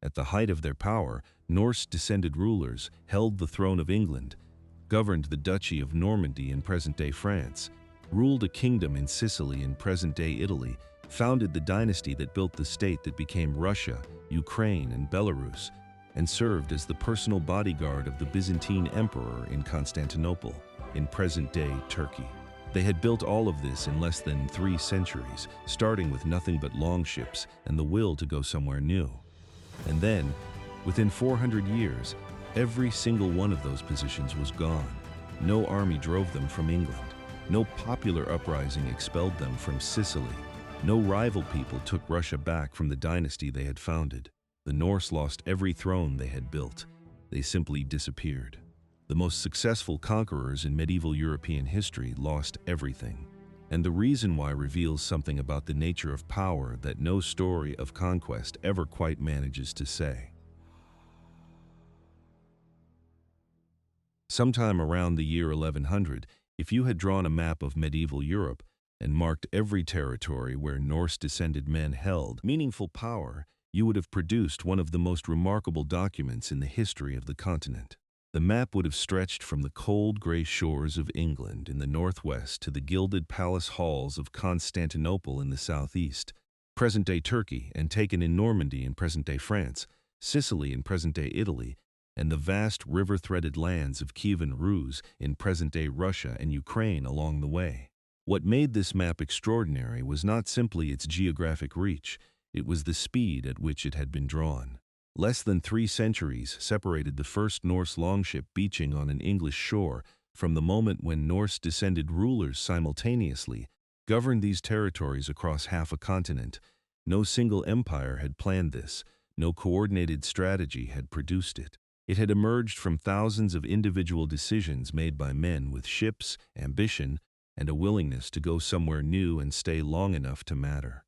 At the height of their power, Norse-descended rulers held the throne of England, governed the Duchy of Normandy in present-day France, ruled a kingdom in Sicily in present-day Italy, founded the dynasty that built the state that became Russia, Ukraine, and Belarus, and served as the personal bodyguard of the Byzantine Emperor in Constantinople, in present-day Turkey. They had built all of this in less than 3 centuries, starting with nothing but longships and the will to go somewhere new. And then, within 400 years, every single one of those positions was gone. No army drove them from England. No popular uprising expelled them from Sicily. No rival people took Russia back from the dynasty they had founded. The Norse lost every throne they had built. They simply disappeared. The most successful conquerors in medieval European history lost everything. And the reason why reveals something about the nature of power that no story of conquest ever quite manages to say. Sometime around the year 1100, if you had drawn a map of medieval Europe and marked every territory where Norse-descended men held meaningful power, you would have produced one of the most remarkable documents in the history of the continent. The map would have stretched from the cold gray shores of England in the northwest to the gilded palace halls of Constantinople in the southeast, present-day Turkey, and taken in Normandy in present-day France, Sicily in present-day Italy, and the vast river-threaded lands of Kievan Rus in present-day Russia and Ukraine along the way. What made this map extraordinary was not simply its geographic reach, it was the speed at which it had been drawn. Less than 3 centuries separated the first Norse longship beaching on an English shore from the moment when Norse-descended rulers simultaneously governed these territories across half a continent. No single empire had planned this, no coordinated strategy had produced it. It had emerged from thousands of individual decisions made by men with ships, ambition, and a willingness to go somewhere new and stay long enough to matter.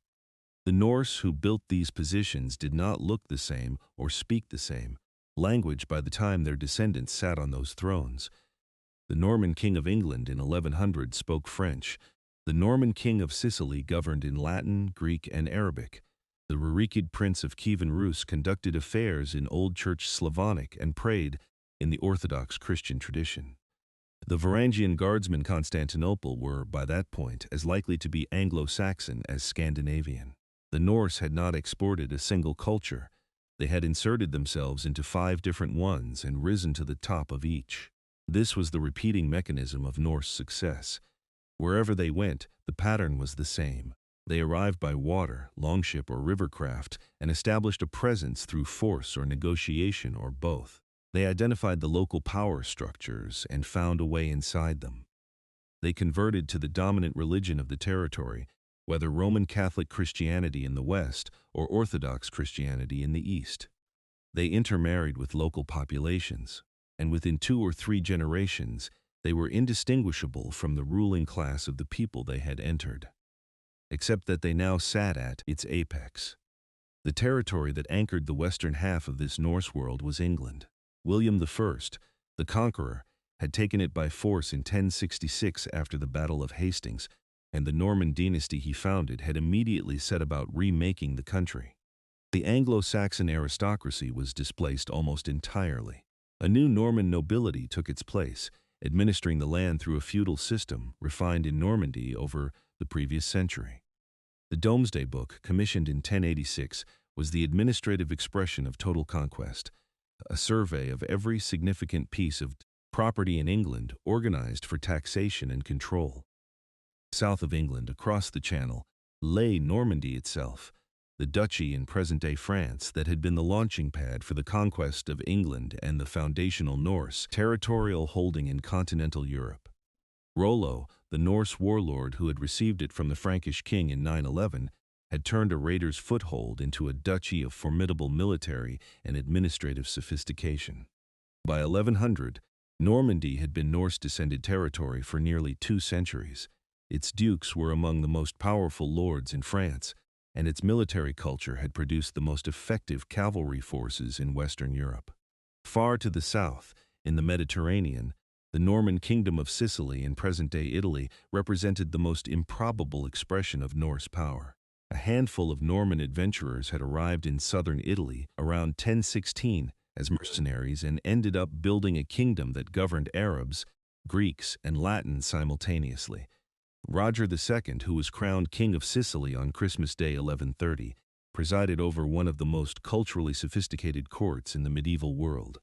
The Norse who built these positions did not look the same or speak the same language by the time their descendants sat on those thrones. The Norman king of England in 1100 spoke French. The Norman king of Sicily governed in Latin, Greek, and Arabic. The Rurikid prince of Kievan Rus conducted affairs in Old Church Slavonic and prayed in the Orthodox Christian tradition. The Varangian guardsmen in Constantinople were, by that point, as likely to be Anglo-Saxon as Scandinavian. The Norse had not exported a single culture. They had inserted themselves into 5 different ones and risen to the top of each. This was the repeating mechanism of Norse success. Wherever they went, the pattern was the same. They arrived by water, longship, or rivercraft and established a presence through force or negotiation or both. They identified the local power structures and found a way inside them. They converted to the dominant religion of the territory, whether Roman Catholic Christianity in the West or Orthodox Christianity in the East. They intermarried with local populations, and within 2 or 3 generations, they were indistinguishable from the ruling class of the people they had entered, except that they now sat at its apex. The territory that anchored the western half of this Norse world was England. William I, the Conqueror, had taken it by force in 1066 after the Battle of Hastings, and the Norman dynasty he founded had immediately set about remaking the country. The Anglo-Saxon aristocracy was displaced almost entirely. A new Norman nobility took its place, administering the land through a feudal system refined in Normandy over the previous century. The Domesday Book, commissioned in 1086, was the administrative expression of total conquest, a survey of every significant piece of property in England organized for taxation and control. South of England, across the Channel, lay Normandy itself, the duchy in present-day France that had been the launching pad for the conquest of England and the foundational Norse territorial holding in continental Europe. Rollo, the Norse warlord who had received it from the Frankish king in 911, had turned a raider's foothold into a duchy of formidable military and administrative sophistication. By 1100, Normandy had been Norse-descended territory for nearly 2 centuries. Its dukes were among the most powerful lords in France, and its military culture had produced the most effective cavalry forces in Western Europe. Far to the south, in the Mediterranean, the Norman kingdom of Sicily in present-day Italy represented the most improbable expression of Norse power. A handful of Norman adventurers had arrived in southern Italy around 1016 as mercenaries and ended up building a kingdom that governed Arabs, Greeks, and Latins simultaneously. Roger II, who was crowned King of Sicily on Christmas Day 1130, presided over one of the most culturally sophisticated courts in the medieval world.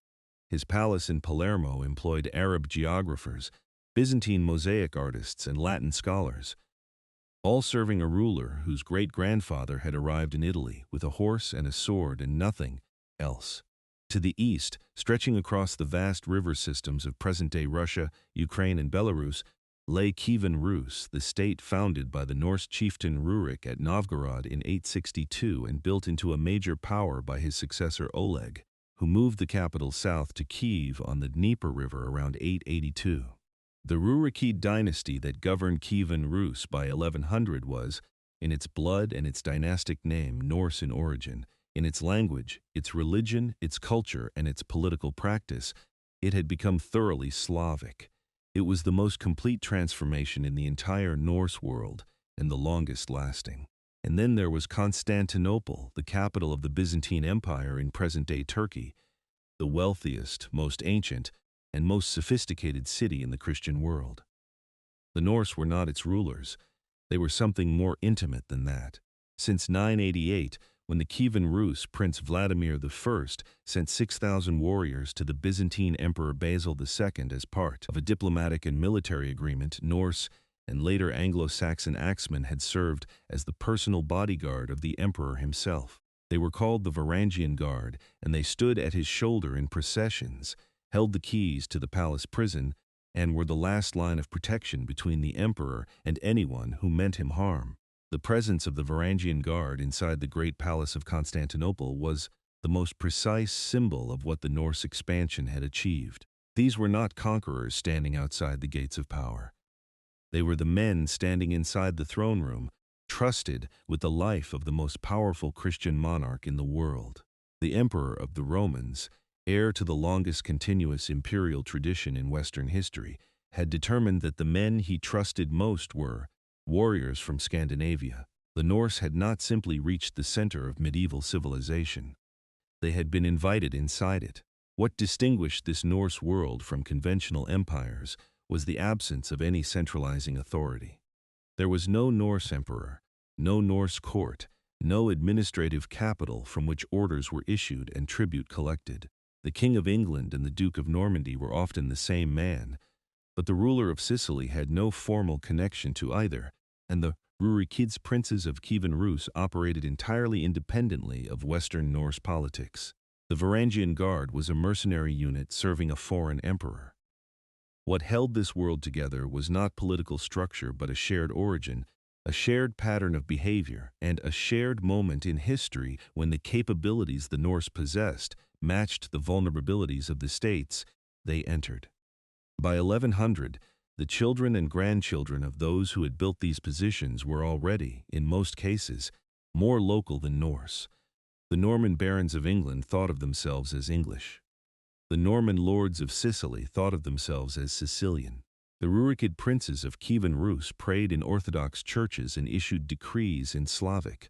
His palace in Palermo employed Arab geographers, Byzantine mosaic artists, and Latin scholars, all serving a ruler whose great-grandfather had arrived in Italy with a horse and a sword and nothing else. To the east, stretching across the vast river systems of present-day Russia, Ukraine, and Belarus, lay Kievan Rus, the state founded by the Norse chieftain Rurik at Novgorod in 862 and built into a major power by his successor Oleg, who moved the capital south to Kiev on the Dnieper River around 882. The Rurikid dynasty that governed Kievan Rus by 1100 was, in its blood and its dynastic name, Norse in origin. In its language, its religion, its culture, and its political practice, it had become thoroughly Slavic. It was the most complete transformation in the entire Norse world, and the longest lasting. And then there was Constantinople, the capital of the Byzantine Empire in present-day Turkey, the wealthiest, most ancient, and most sophisticated city in the Christian world. The Norse were not its rulers. They were something more intimate than that. Since 988, when the Kievan Rus Prince Vladimir I sent 6,000 warriors to the Byzantine Emperor Basil II as part of a diplomatic and military agreement, Norse and later Anglo-Saxon axemen had served as the personal bodyguard of the emperor himself. They were called the Varangian Guard, and they stood at his shoulder in processions, held the keys to the palace prison, and were the last line of protection between the emperor and anyone who meant him harm. The presence of the Varangian Guard inside the great palace of Constantinople was the most precise symbol of what the Norse expansion had achieved. These were not conquerors standing outside the gates of power. They were the men standing inside the throne room, trusted with the life of the most powerful Christian monarch in the world. The Emperor of the Romans, heir to the longest continuous imperial tradition in Western history, had determined that the men he trusted most were warriors from Scandinavia. The Norse had not simply reached the center of medieval civilization. They had been invited inside it. What distinguished this Norse world from conventional empires was the absence of any centralizing authority. There was no Norse emperor, no Norse court, no administrative capital from which orders were issued and tribute collected. The King of England and the Duke of Normandy were often the same man, but the ruler of Sicily had no formal connection to either, and the Rurikids princes of Kievan Rus operated entirely independently of Western Norse politics. The Varangian Guard was a mercenary unit serving a foreign emperor. What held this world together was not political structure but a shared origin, a shared pattern of behavior, and a shared moment in history when the capabilities the Norse possessed matched the vulnerabilities of the states they entered. By 1100, the children and grandchildren of those who had built these positions were already, in most cases, more local than Norse. The Norman barons of England thought of themselves as English. The Norman lords of Sicily thought of themselves as Sicilian. The Rurikid princes of Kievan Rus prayed in Orthodox churches and issued decrees in Slavic.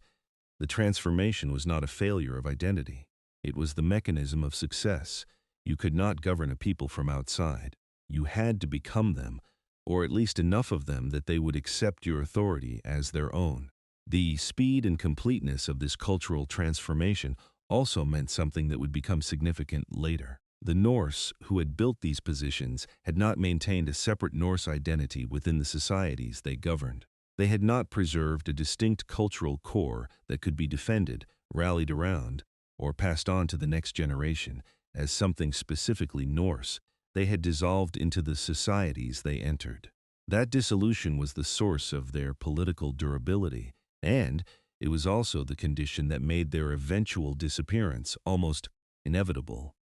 The transformation was not a failure of identity. It was the mechanism of success. You could not govern a people from outside. You had to become them, or at least enough of them that they would accept your authority as their own. The speed and completeness of this cultural transformation also meant something that would become significant later. The Norse, who had built these positions, had not maintained a separate Norse identity within the societies they governed. They had not preserved a distinct cultural core that could be defended, rallied around, or passed on to the next generation as something specifically Norse. They had dissolved into the societies they entered. That dissolution was the source of their political durability, and it was also the condition that made their eventual disappearance almost inevitable.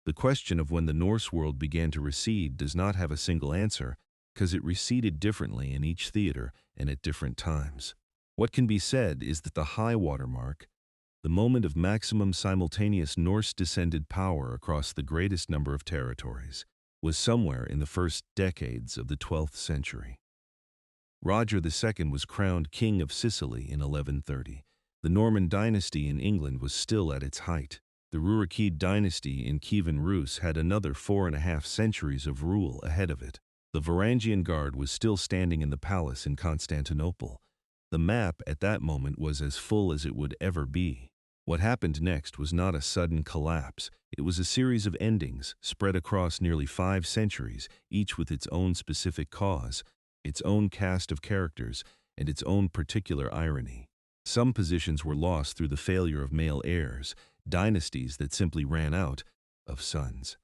The question of when the Norse world began to recede does not have a single answer, because it receded differently in each theater and at different times. What can be said is that the high water mark, the moment of maximum simultaneous Norse-descended power across the greatest number of territories, was somewhere in the first decades of the 12th century. Roger II was crowned King of Sicily in 1130. The Norman dynasty in England was still at its height. The Rurik dynasty in Kievan Rus had another 4.5 centuries of rule ahead of it. The Varangian guard was still standing in the palace in Constantinople. The map at that moment was as full as it would ever be. What happened next was not a sudden collapse. It was a series of endings spread across nearly 5 centuries, each with its own specific cause, its own cast of characters, and its own particular irony. Some positions were lost through the failure of male heirs, dynasties that simply ran out of sons.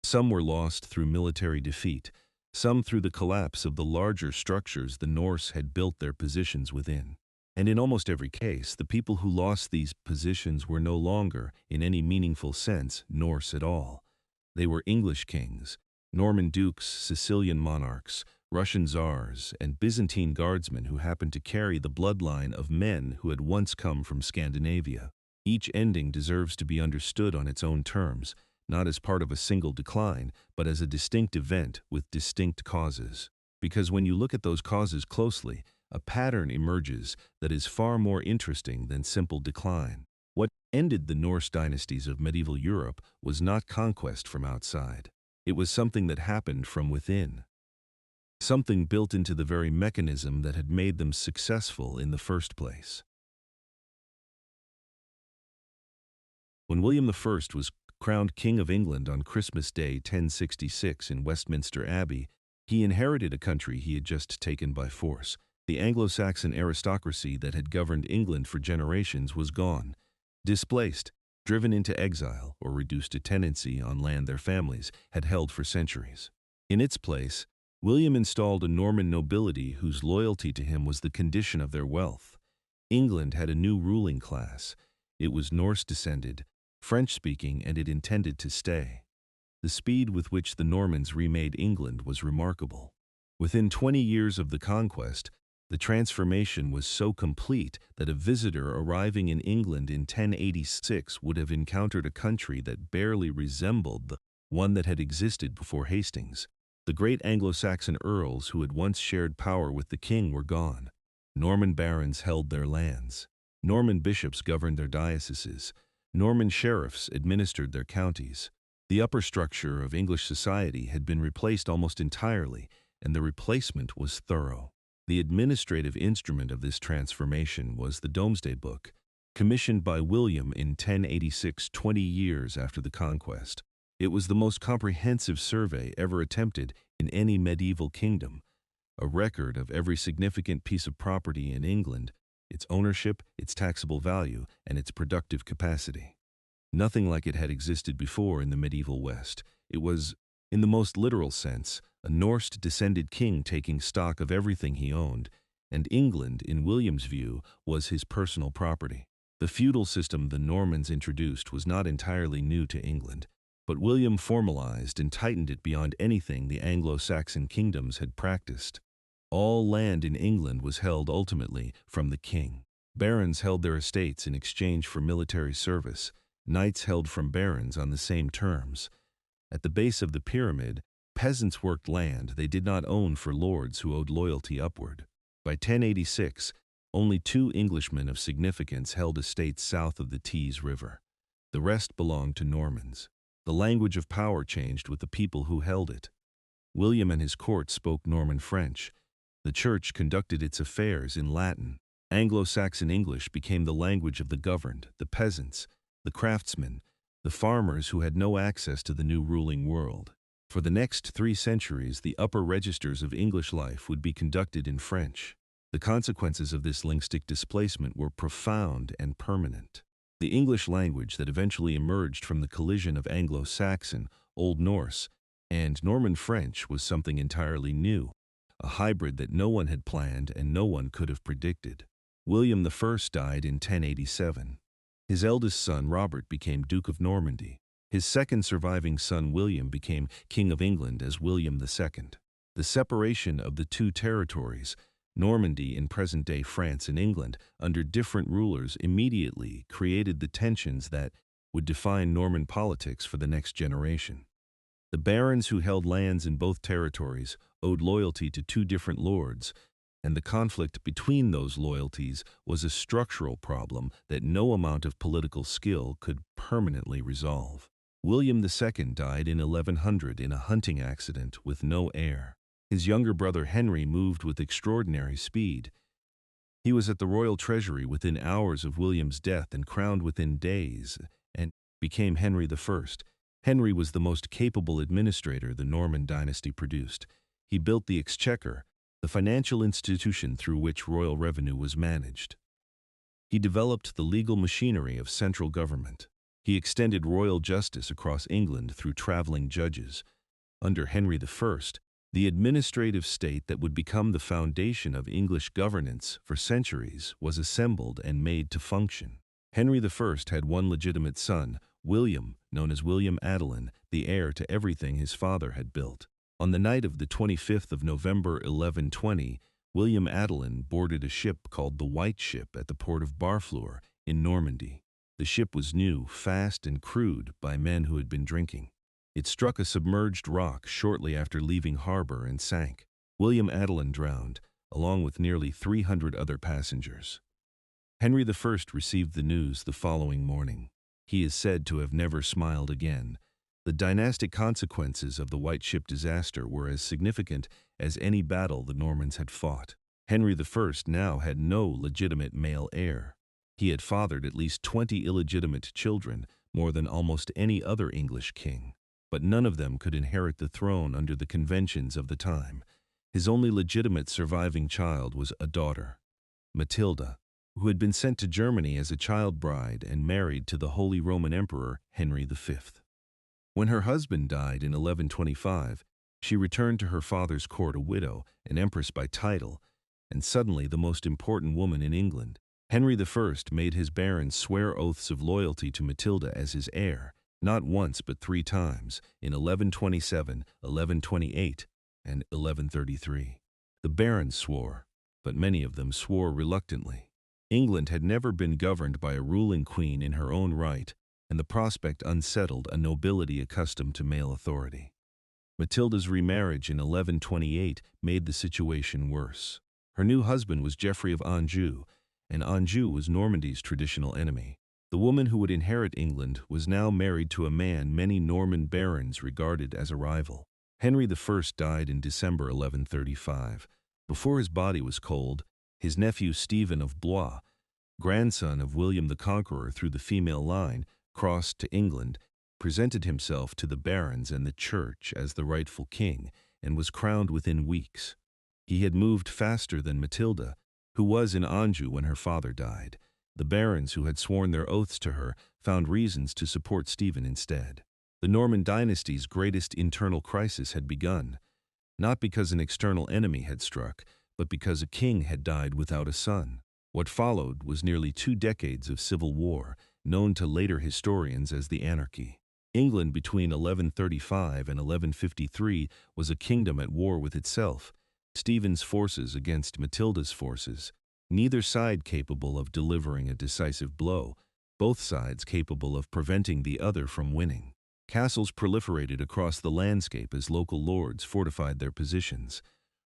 Some were lost through military defeat, some through the collapse of the larger structures the Norse had built their positions within. And in almost every case, the people who lost these positions were no longer, in any meaningful sense, Norse at all. They were English kings, Norman dukes, Sicilian monarchs, Russian czars, and Byzantine guardsmen who happened to carry the bloodline of men who had once come from Scandinavia. Each ending deserves to be understood on its own terms, not as part of a single decline, but as a distinct event with distinct causes. Because when you look at those causes closely, a pattern emerges that is far more interesting than simple decline. What ended the Norse dynasties of medieval Europe was not conquest from outside. It was something that happened from within. Something built into the very mechanism that had made them successful in the first place. When William I was crowned King of England on Christmas Day 1066 in Westminster Abbey, he inherited a country he had just taken by force. The Anglo-Saxon aristocracy that had governed England for generations was gone, displaced, driven into exile, or reduced to tenancy on land their families had held for centuries. In its place, William installed a Norman nobility whose loyalty to him was the condition of their wealth. England had a new ruling class. It was Norse-descended, French-speaking, and it intended to stay. The speed with which the Normans remade England was remarkable. Within 20 years of the conquest, the transformation was so complete that a visitor arriving in England in 1086 would have encountered a country that barely resembled the one that had existed before Hastings. The great Anglo-Saxon earls who had once shared power with the king were gone. Norman barons held their lands. Norman bishops governed their dioceses. Norman sheriffs administered their counties. The upper structure of English society had been replaced almost entirely, and the replacement was thorough. The administrative instrument of this transformation was the Domesday Book, commissioned by William in 1086, 20 years after the conquest. It was the most comprehensive survey ever attempted in any medieval kingdom, a record of every significant piece of property in England, its ownership, its taxable value, and its productive capacity. Nothing like it had existed before in the medieval West. It was, in the most literal sense, a Norse-descended king taking stock of everything he owned, and England, in William's view, was his personal property. The feudal system the Normans introduced was not entirely new to England, but William formalized and tightened it beyond anything the Anglo-Saxon kingdoms had practiced. All land in England was held ultimately from the king. Barons held their estates in exchange for military service. Knights held from barons on the same terms. At the base of the pyramid, peasants worked land they did not own for lords who owed loyalty upward. By 1086, only 2 Englishmen of significance held estates south of the Tees River. The rest belonged to Normans. The language of power changed with the people who held it. William and his court spoke Norman French. The church conducted its affairs in Latin. Anglo-Saxon English became the language of the governed, the peasants, the craftsmen, the farmers who had no access to the new ruling world. For the next 3 centuries, the upper registers of English life would be conducted in French. The consequences of this linguistic displacement were profound and permanent. The English language that eventually emerged from the collision of Anglo-Saxon, Old Norse, and Norman French was something entirely new, a hybrid that no one had planned and no one could have predicted. William I died in 1087. His eldest son, Robert, became Duke of Normandy. His second surviving son, William, became King of England as William II. The separation of the 2 territories, Normandy in present-day France and England, under different rulers immediately created the tensions that would define Norman politics for the next generation. The barons who held lands in both territories owed loyalty to 2 different lords, and the conflict between those loyalties was a structural problem that no amount of political skill could permanently resolve. William II died in 1100 in a hunting accident with no heir. His younger brother Henry moved with extraordinary speed. He was at the royal treasury within hours of William's death and crowned within days, and became Henry I. Henry was the most capable administrator the Norman dynasty produced. He built the exchequer, the financial institution through which royal revenue was managed. He developed the legal machinery of central government. He extended royal justice across England through traveling judges. Under Henry I, the administrative state that would become the foundation of English governance for centuries was assembled and made to function. Henry I had one legitimate son, William, known as William Adelin, the heir to everything his father had built. On the night of the 25th of November 1120, William Adelin boarded a ship called the White Ship at the port of Barfleur in Normandy. The ship was new, fast, and crewed by men who had been drinking. It struck a submerged rock shortly after leaving harbor and sank. William Adelin drowned, along with nearly 300 other passengers. Henry I received the news the following morning. He is said to have never smiled again. The dynastic consequences of the White Ship disaster were as significant as any battle the Normans had fought. Henry I now had no legitimate male heir. He had fathered at least 20 illegitimate children, more than almost any other English king. But none of them could inherit the throne under the conventions of the time. His only legitimate surviving child was a daughter, Matilda, who had been sent to Germany as a child bride and married to the Holy Roman Emperor Henry V. When her husband died in 1125, she returned to her father's court a widow, an empress by title, and suddenly the most important woman in England. Henry I made his barons swear oaths of loyalty to Matilda as his heir, not once but 3 times, in 1127, 1128, and 1133. The barons swore, but many of them swore reluctantly. England had never been governed by a ruling queen in her own right, and the prospect unsettled a nobility accustomed to male authority. Matilda's remarriage in 1128 made the situation worse. Her new husband was Geoffrey of Anjou, and Anjou was Normandy's traditional enemy. The woman who would inherit England was now married to a man many Norman barons regarded as a rival. Henry I died in December 1135. Before his body was cold, his nephew Stephen of Blois, grandson of William the Conqueror through the female line, crossed to England, presented himself to the barons and the church as the rightful king, and was crowned within weeks. He had moved faster than Matilda, who was in Anjou when her father died. The barons who had sworn their oaths to her found reasons to support Stephen instead. The Norman dynasty's greatest internal crisis had begun, not because an external enemy had struck, but because a king had died without a son. What followed was nearly 2 decades of civil war, known to later historians as the Anarchy. England between 1135 and 1153 was a kingdom at war with itself, Stephen's forces against Matilda's forces, neither side capable of delivering a decisive blow, both sides capable of preventing the other from winning. Castles proliferated across the landscape as local lords fortified their positions.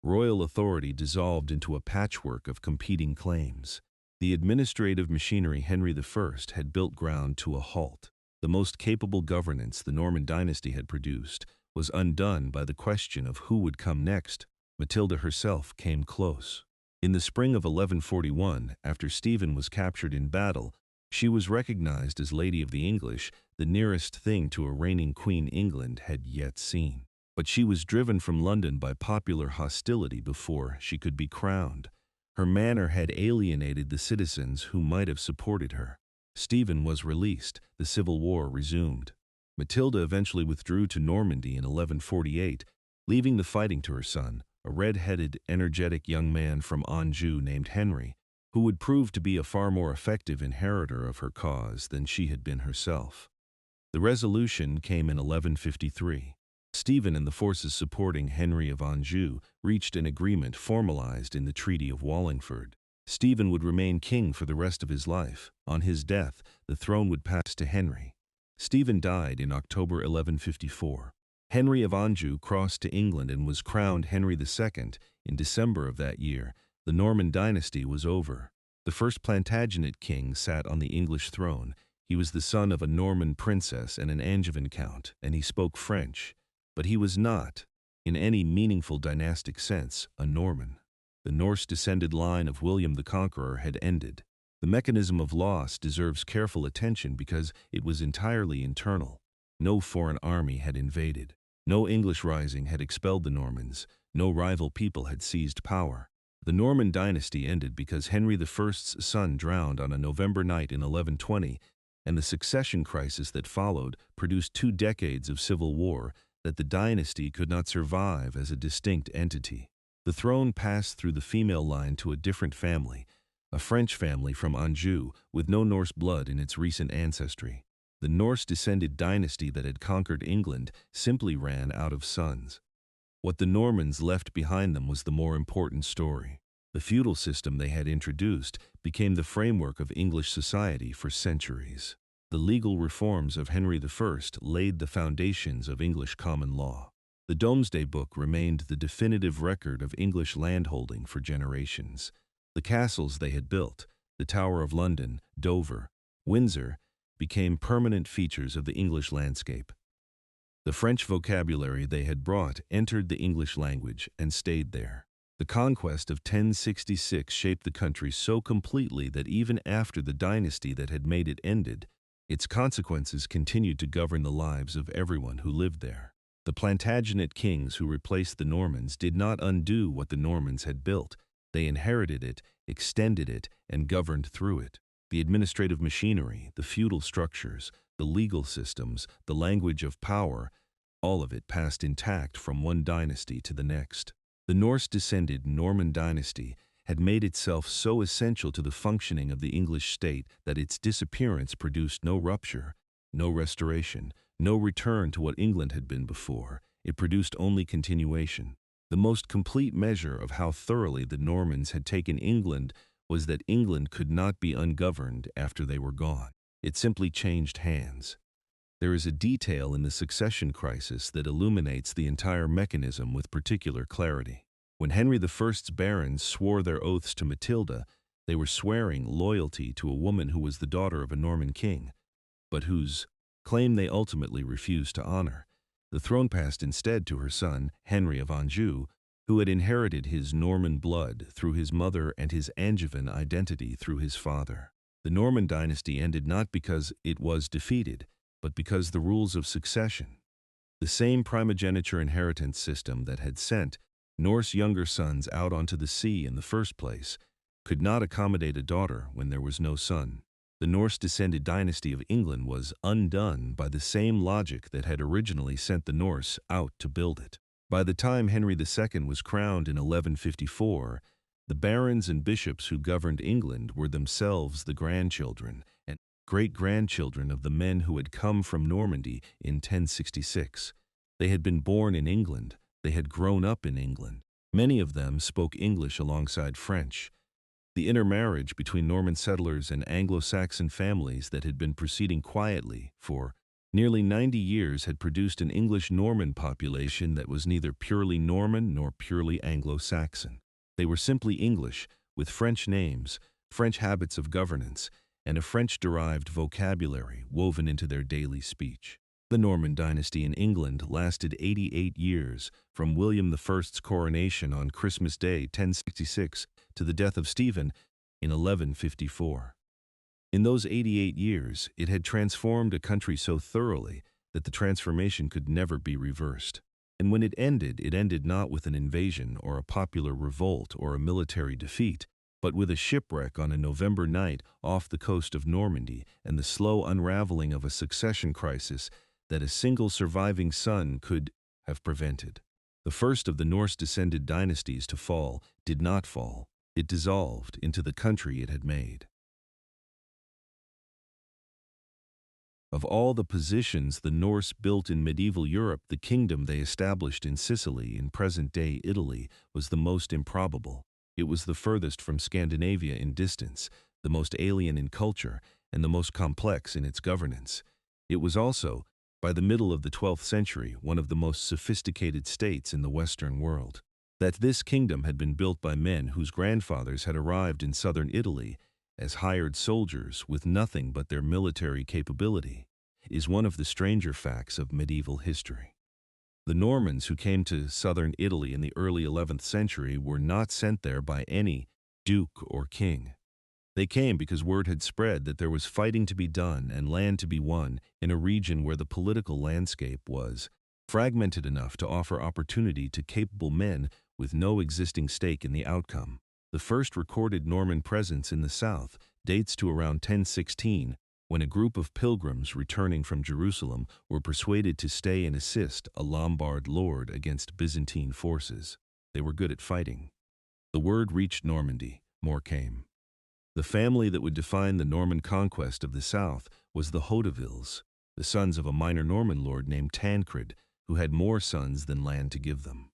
Royal authority dissolved into a patchwork of competing claims. The administrative machinery Henry I had built ground to a halt. The most capable governance the Norman dynasty had produced was undone by the question of who would come next. Matilda herself came close. In the spring of 1141, after Stephen was captured in battle, she was recognized as Lady of the English, the nearest thing to a reigning Queen England had yet seen. But she was driven from London by popular hostility before she could be crowned. Her manner had alienated the citizens who might have supported her. Stephen was released. The civil war resumed. Matilda eventually withdrew to Normandy in 1148, leaving the fighting to her son, a red-headed, energetic young man from Anjou named Henry, who would prove to be a far more effective inheritor of her cause than she had been herself. The resolution came in 1153. Stephen and the forces supporting Henry of Anjou reached an agreement formalized in the Treaty of Wallingford. Stephen would remain king for the rest of his life. On his death, the throne would pass to Henry. Stephen died in October 1154. Henry of Anjou crossed to England and was crowned Henry II in December of that year, The Norman dynasty was over. The first Plantagenet king sat on the English throne. He was the son of a Norman princess and an Angevin count, and he spoke French. But he was not, in any meaningful dynastic sense, a Norman. The Norse-descended line of William the Conqueror had ended. The mechanism of loss deserves careful attention because it was entirely internal. No foreign army had invaded. No English rising had expelled the Normans. No rival people had seized power. The Norman dynasty ended because Henry I's son drowned on a November night in 1120, and the succession crisis that followed produced 2 decades of civil war that the dynasty could not survive as a distinct entity. The throne passed through the female line to a different family, a French family from Anjou with no Norse blood in its recent ancestry. The Norse-descended dynasty that had conquered England simply ran out of sons. What the Normans left behind them was the more important story. The feudal system they had introduced became the framework of English society for centuries. The legal reforms of Henry I laid the foundations of English common law. The Domesday Book remained the definitive record of English landholding for generations. The castles they had built, the Tower of London, Dover, Windsor, became permanent features of the English landscape. The French vocabulary they had brought entered the English language and stayed there. The conquest of 1066 shaped the country so completely that even after the dynasty that had made it ended, its consequences continued to govern the lives of everyone who lived there. The Plantagenet kings who replaced the Normans did not undo what the Normans had built. They inherited it, extended it, and governed through it. The administrative machinery, the feudal structures, the legal systems, the language of power, all of it passed intact from one dynasty to the next. The Norse-descended Norman dynasty had made itself so essential to the functioning of the English state that its disappearance produced no rupture, no restoration, no return to what England had been before. It produced only continuation. The most complete measure of how thoroughly the Normans had taken England was that England could not be ungoverned after they were gone. It simply changed hands. There is a detail in the succession crisis that illuminates the entire mechanism with particular clarity. When Henry I's barons swore their oaths to Matilda, they were swearing loyalty to a woman who was the daughter of a Norman king, but whose claim they ultimately refused to honor. The throne passed instead to her son, Henry of Anjou, who had inherited his Norman blood through his mother and his Angevin identity through his father. The Norman dynasty ended not because it was defeated, but because the rules of succession, the same primogeniture inheritance system that had sent Norse younger sons out onto the sea in the first place, could not accommodate a daughter when there was no son. The Norse-descended dynasty of England was undone by the same logic that had originally sent the Norse out to build it. By the time Henry II was crowned in 1154, the barons and bishops who governed England were themselves the grandchildren and great-grandchildren of the men who had come from Normandy in 1066. They had been born in England. They had grown up in England. Many of them spoke English alongside French. The intermarriage between Norman settlers and Anglo-Saxon families that had been proceeding quietly for nearly 90 years had produced an English-Norman population that was neither purely Norman nor purely Anglo-Saxon. They were simply English, with French names, French habits of governance, and a French-derived vocabulary woven into their daily speech. The Norman dynasty in England lasted 88 years, from William I's coronation on Christmas Day 1066 to the death of Stephen in 1154. In those 88 years, it had transformed a country so thoroughly that the transformation could never be reversed. And when it ended not with an invasion or a popular revolt or a military defeat, but with a shipwreck on a November night off the coast of Normandy and the slow unraveling of a succession crisis that a single surviving son could have prevented. The first of the Norse-descended dynasties to fall did not fall. It dissolved into the country it had made. Of all the positions the Norse built in medieval Europe, the kingdom they established in Sicily in present-day Italy was the most improbable. It was the furthest from Scandinavia in distance, the most alien in culture, and the most complex in its governance. It was also, by the middle of the 12th century, one of the most sophisticated states in the Western world. that this kingdom had been built by men whose grandfathers had arrived in southern Italy as hired soldiers with nothing but their military capability, is one of the stranger facts of medieval history. The Normans who came to southern Italy in the early 11th century were not sent there by any duke or king. They came because word had spread that there was fighting to be done and land to be won in a region where the political landscape was fragmented enough to offer opportunity to capable men with no existing stake in the outcome. The first recorded Norman presence in the south dates to around 1016, when a group of pilgrims returning from Jerusalem were persuaded to stay and assist a Lombard lord against Byzantine forces. They were good at fighting. The word reached Normandy. More came. The family that would define the Norman conquest of the south was the Hautevilles, the sons of a minor Norman lord named Tancred, who had more sons than land to give them.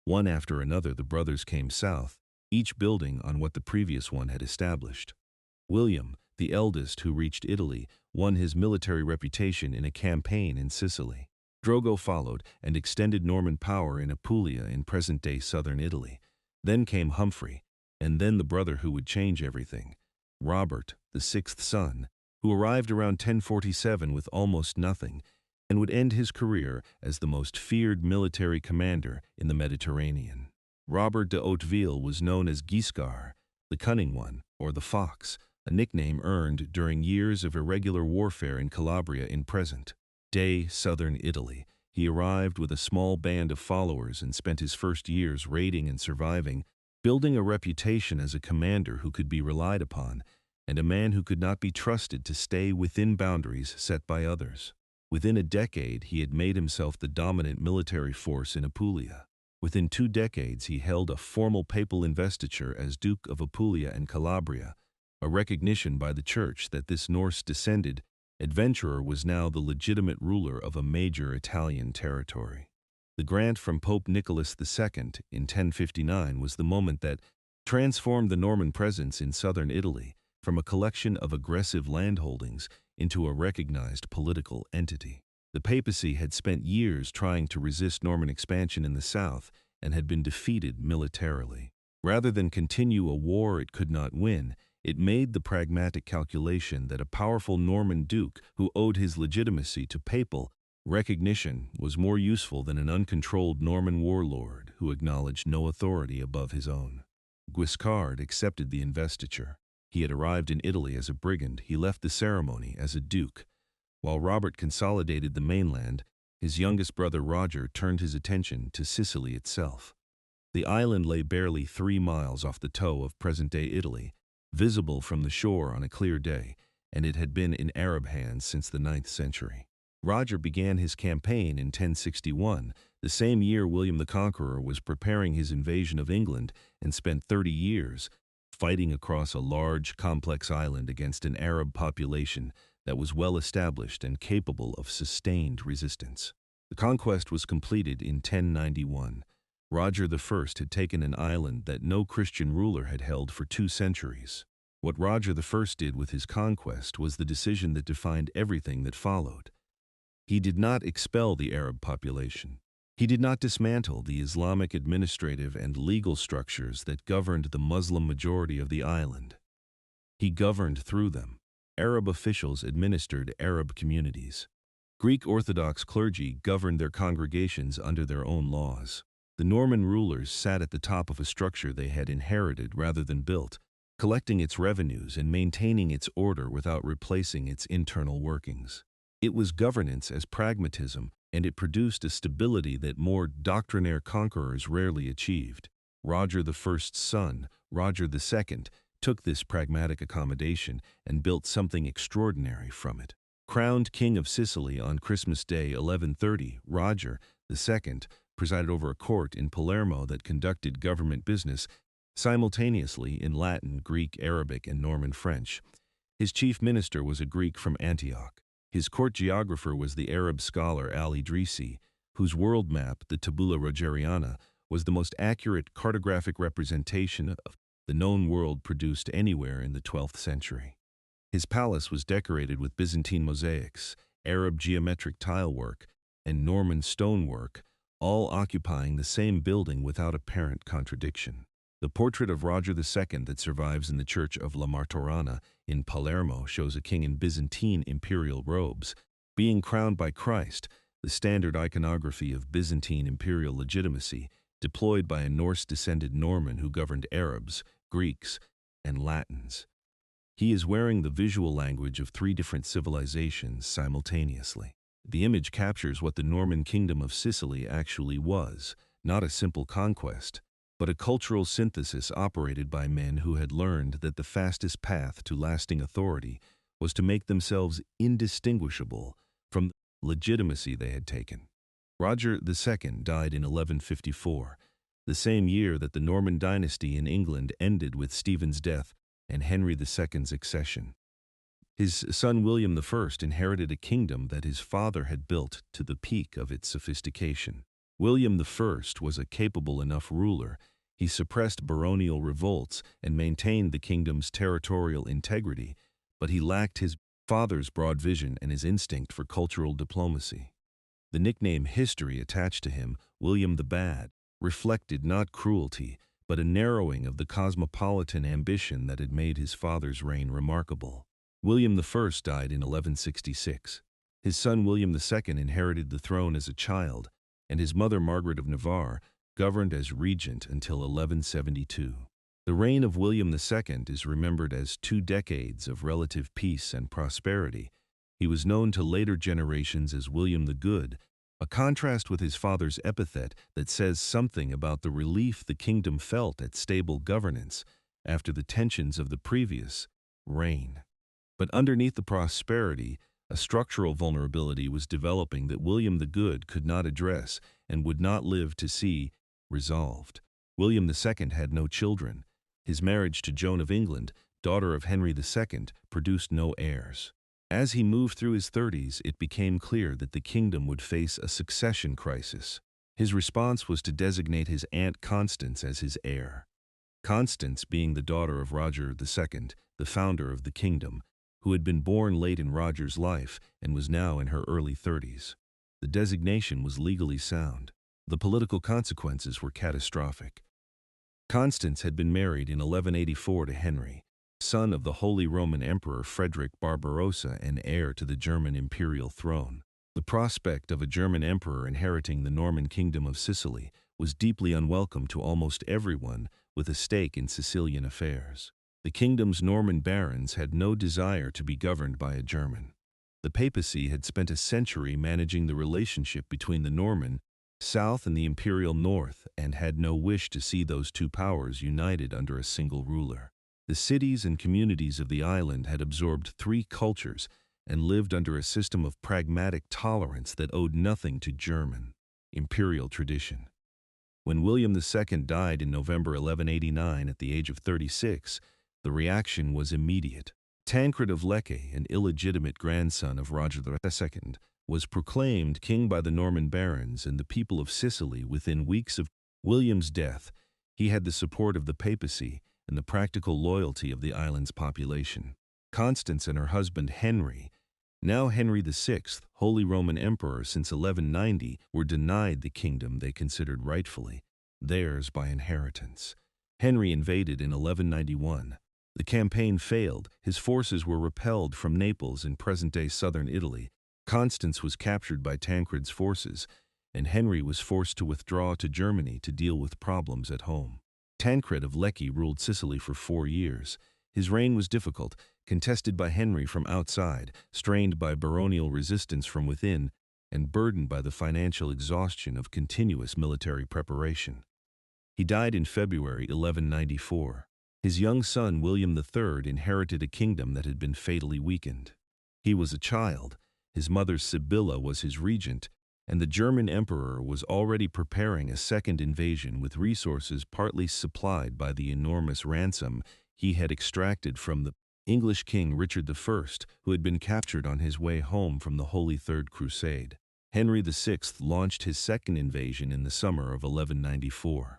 One after another the brothers came south, each building on what the previous one had established. William, the eldest who reached Italy, won his military reputation in a campaign in Sicily. Drogo followed and extended Norman power in Apulia in present-day southern Italy. Then came Humphrey, and then the brother who would change everything, Robert, the sixth son, who arrived around 1047 with almost nothing, and would end his career as the most feared military commander in the Mediterranean. Robert de Hauteville was known as Guiscard, the Cunning One, or the Fox, a nickname earned during years of irregular warfare in Calabria in present-day southern Italy. He arrived with a small band of followers and spent his first years raiding and surviving, building a reputation as a commander who could be relied upon, and a man who could not be trusted to stay within boundaries set by others. Within a decade, he had made himself the dominant military force in Apulia. Within 2 decades, he held a formal papal investiture as Duke of Apulia and Calabria, a recognition by the Church that this Norse-descended adventurer was now the legitimate ruler of a major Italian territory. The grant from Pope Nicholas II in 1059 was the moment that transformed the Norman presence in southern Italy from a collection of aggressive landholdings into a recognized political entity. The papacy had spent years trying to resist Norman expansion in the south and had been defeated militarily. Rather than continue a war it could not win, it made the pragmatic calculation that a powerful Norman duke who owed his legitimacy to papal recognition was more useful than an uncontrolled Norman warlord who acknowledged no authority above his own. Guiscard accepted the investiture. He had arrived in Italy as a brigand. He left the ceremony as a duke. While Robert consolidated the mainland, his youngest brother Roger turned his attention to Sicily itself. The island lay barely 3 miles off the toe of present-day Italy, visible from the shore on a clear day, and it had been in Arab hands since the 9th century. Roger began his campaign in 1061, the same year William the Conqueror was preparing his invasion of England, and spent 30 years fighting across a large, complex island against an Arab population that was well established and capable of sustained resistance. The conquest was completed in 1091. Roger I had taken an island that no Christian ruler had held for 2 centuries. What Roger I did with his conquest was the decision that defined everything that followed. He did not expel the Arab population. He did not dismantle the Islamic administrative and legal structures that governed the Muslim majority of the island. He governed through them. Arab officials administered Arab communities. Greek Orthodox clergy governed their congregations under their own laws. The Norman rulers sat at the top of a structure they had inherited rather than built, collecting its revenues and maintaining its order without replacing its internal workings. It was governance as pragmatism, and it produced a stability that more doctrinaire conquerors rarely achieved. Roger I's son, Roger II, took this pragmatic accommodation and built something extraordinary from it. Crowned King of Sicily on Christmas Day 1130, Roger II presided over a court in Palermo that conducted government business simultaneously in Latin, Greek, Arabic, and Norman French. His chief minister was a Greek from Antioch. His court geographer was the Arab scholar al-Idrisi, whose world map, the Tabula Rogeriana, was the most accurate cartographic representation of the known world produced anywhere in the 12th century. His palace was decorated with Byzantine mosaics, Arab geometric tile work, and Norman stonework, all occupying the same building without apparent contradiction. The portrait of Roger II that survives in the Church of La Martorana in Palermo shows a king in Byzantine imperial robes, being crowned by Christ, the standard iconography of Byzantine imperial legitimacy, deployed by a Norse-descended Norman who governed Arabs, Greeks, and Latins. He is wearing the visual language of three different civilizations simultaneously. The image captures what the Norman kingdom of Sicily actually was, not a simple conquest, but a cultural synthesis operated by men who had learned that the fastest path to lasting authority was to make themselves indistinguishable from the legitimacy they had taken. Roger II died in 1154, the same year that the Norman dynasty in England ended with Stephen's death and Henry II's accession. His son William I inherited a kingdom that his father had built to the peak of its sophistication. William I was a capable enough ruler. He suppressed baronial revolts and maintained the kingdom's territorial integrity, but he lacked his father's broad vision and his instinct for cultural diplomacy. The nickname history attached to him, William the Bad, reflected not cruelty, but a narrowing of the cosmopolitan ambition that had made his father's reign remarkable. William I died in 1166. His son William II inherited the throne as a child, and his mother Margaret of Navarre governed as regent until 1172. The reign of William II is remembered as 2 decades of relative peace and prosperity. He was known to later generations as William the Good, a contrast with his father's epithet that says something about the relief the kingdom felt at stable governance after the tensions of the previous reign. But underneath the prosperity, a structural vulnerability was developing that William the Good could not address and would not live to see resolved. William II had no children. His marriage to Joan of England, daughter of Henry II, produced no heirs. As he moved through his 30s, it became clear that the kingdom would face a succession crisis. His response was to designate his aunt Constance as his heir. Constance being the daughter of Roger II, the founder of the kingdom, who had been born late in Roger's life and was now in her early 30s. The designation was legally sound. The political consequences were catastrophic. Constance had been married in 1184 to Henry, son of the Holy Roman Emperor Frederick Barbarossa and heir to the German imperial throne. The prospect of a German emperor inheriting the Norman kingdom of Sicily was deeply unwelcome to almost everyone with a stake in Sicilian affairs. The kingdom's Norman barons had no desire to be governed by a German. The papacy had spent a century managing the relationship between the Norman South and the imperial North and had no wish to see those two powers united under a single ruler. The cities and communities of the island had absorbed 3 cultures and lived under a system of pragmatic tolerance that owed nothing to German imperial tradition. When William II died in November 1189 at the age of 36, the reaction was immediate. Tancred of Lecce, an illegitimate grandson of Roger II, was proclaimed king by the Norman barons and the people of Sicily within weeks of William's death. He had the support of the papacy and the practical loyalty of the island's population. Constance and her husband Henry, now Henry VI, Holy Roman Emperor since 1190, were denied the kingdom they considered rightfully theirs by inheritance. Henry invaded in 1191. The campaign failed. His forces were repelled from Naples in present-day southern Italy. Constance was captured by Tancred's forces, and Henry was forced to withdraw to Germany to deal with problems at home. Tancred of Lecce ruled Sicily for 4 years. His reign was difficult, contested by Henry from outside, strained by baronial resistance from within, and burdened by the financial exhaustion of continuous military preparation. He died in February 1194. His young son William III inherited a kingdom that had been fatally weakened. He was a child. His mother Sibylla was his regent, and the German emperor was already preparing a second invasion with resources partly supplied by the enormous ransom he had extracted from the English king Richard I, who had been captured on his way home from the Holy Third Crusade. Henry VI launched his second invasion in the summer of 1194.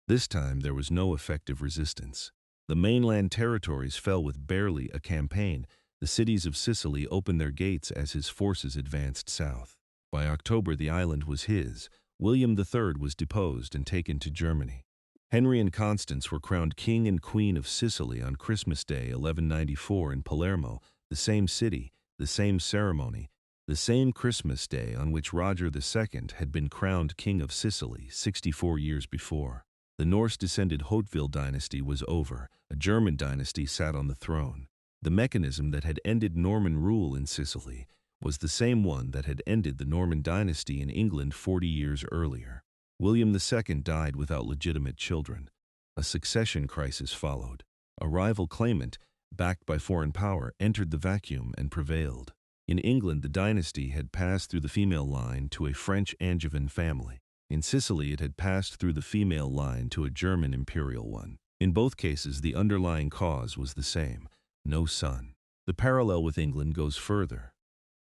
This time there was no effective resistance. The mainland territories fell with barely a campaign. The cities of Sicily opened their gates as his forces advanced south. By October the island was his, William III was deposed and taken to Germany. Henry and Constance were crowned king and queen of Sicily on Christmas Day 1194 in Palermo, the same city, the same ceremony, the same Christmas Day on which Roger II had been crowned king of Sicily 64 years before. The Norse-descended Hauteville dynasty was over. A German dynasty sat on the throne. The mechanism that had ended Norman rule in Sicily was the same one that had ended the Norman dynasty in England 40 years earlier. William II died without legitimate children. A succession crisis followed. A rival claimant, backed by foreign power, entered the vacuum and prevailed. In England, the dynasty had passed through the female line to a French Angevin family. In Sicily, it had passed through the female line to a German imperial one. In both cases, the underlying cause was the same: no son. The parallel with England goes further.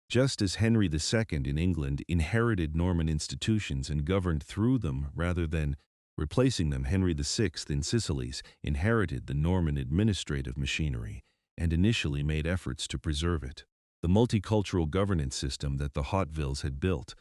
Just as Henry II in England inherited Norman institutions and governed through them rather than replacing them, Henry VI in Sicily's inherited the Norman administrative machinery and initially made efforts to preserve it. The multicultural governance system that the Hautevilles had built,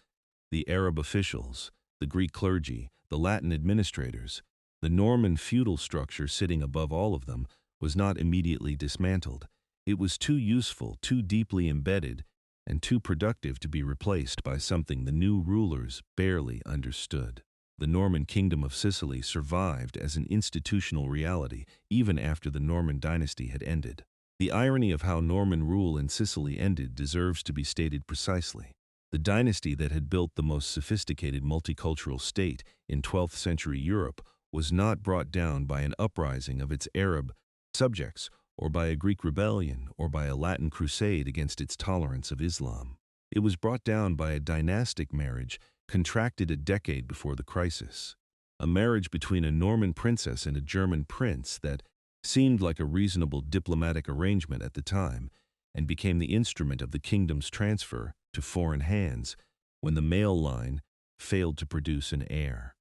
the Arab officials, the Greek clergy, the Latin administrators, the Norman feudal structure sitting above all of them, was not immediately dismantled. It was too useful, too deeply embedded, and too productive to be replaced by something the new rulers barely understood. The Norman Kingdom of Sicily survived as an institutional reality even after the Norman dynasty had ended. The irony of how Norman rule in Sicily ended deserves to be stated precisely. The dynasty that had built the most sophisticated multicultural state in 12th century Europe was not brought down by an uprising of its Arab subjects, or by a Greek rebellion, or by a Latin crusade against its tolerance of Islam. It was brought down by a dynastic marriage contracted a decade before the crisis. A marriage between a Norman princess and a German prince that seemed like a reasonable diplomatic arrangement at the time, and became the instrument of the kingdom's transfer to foreign hands when the male line failed to produce an heir.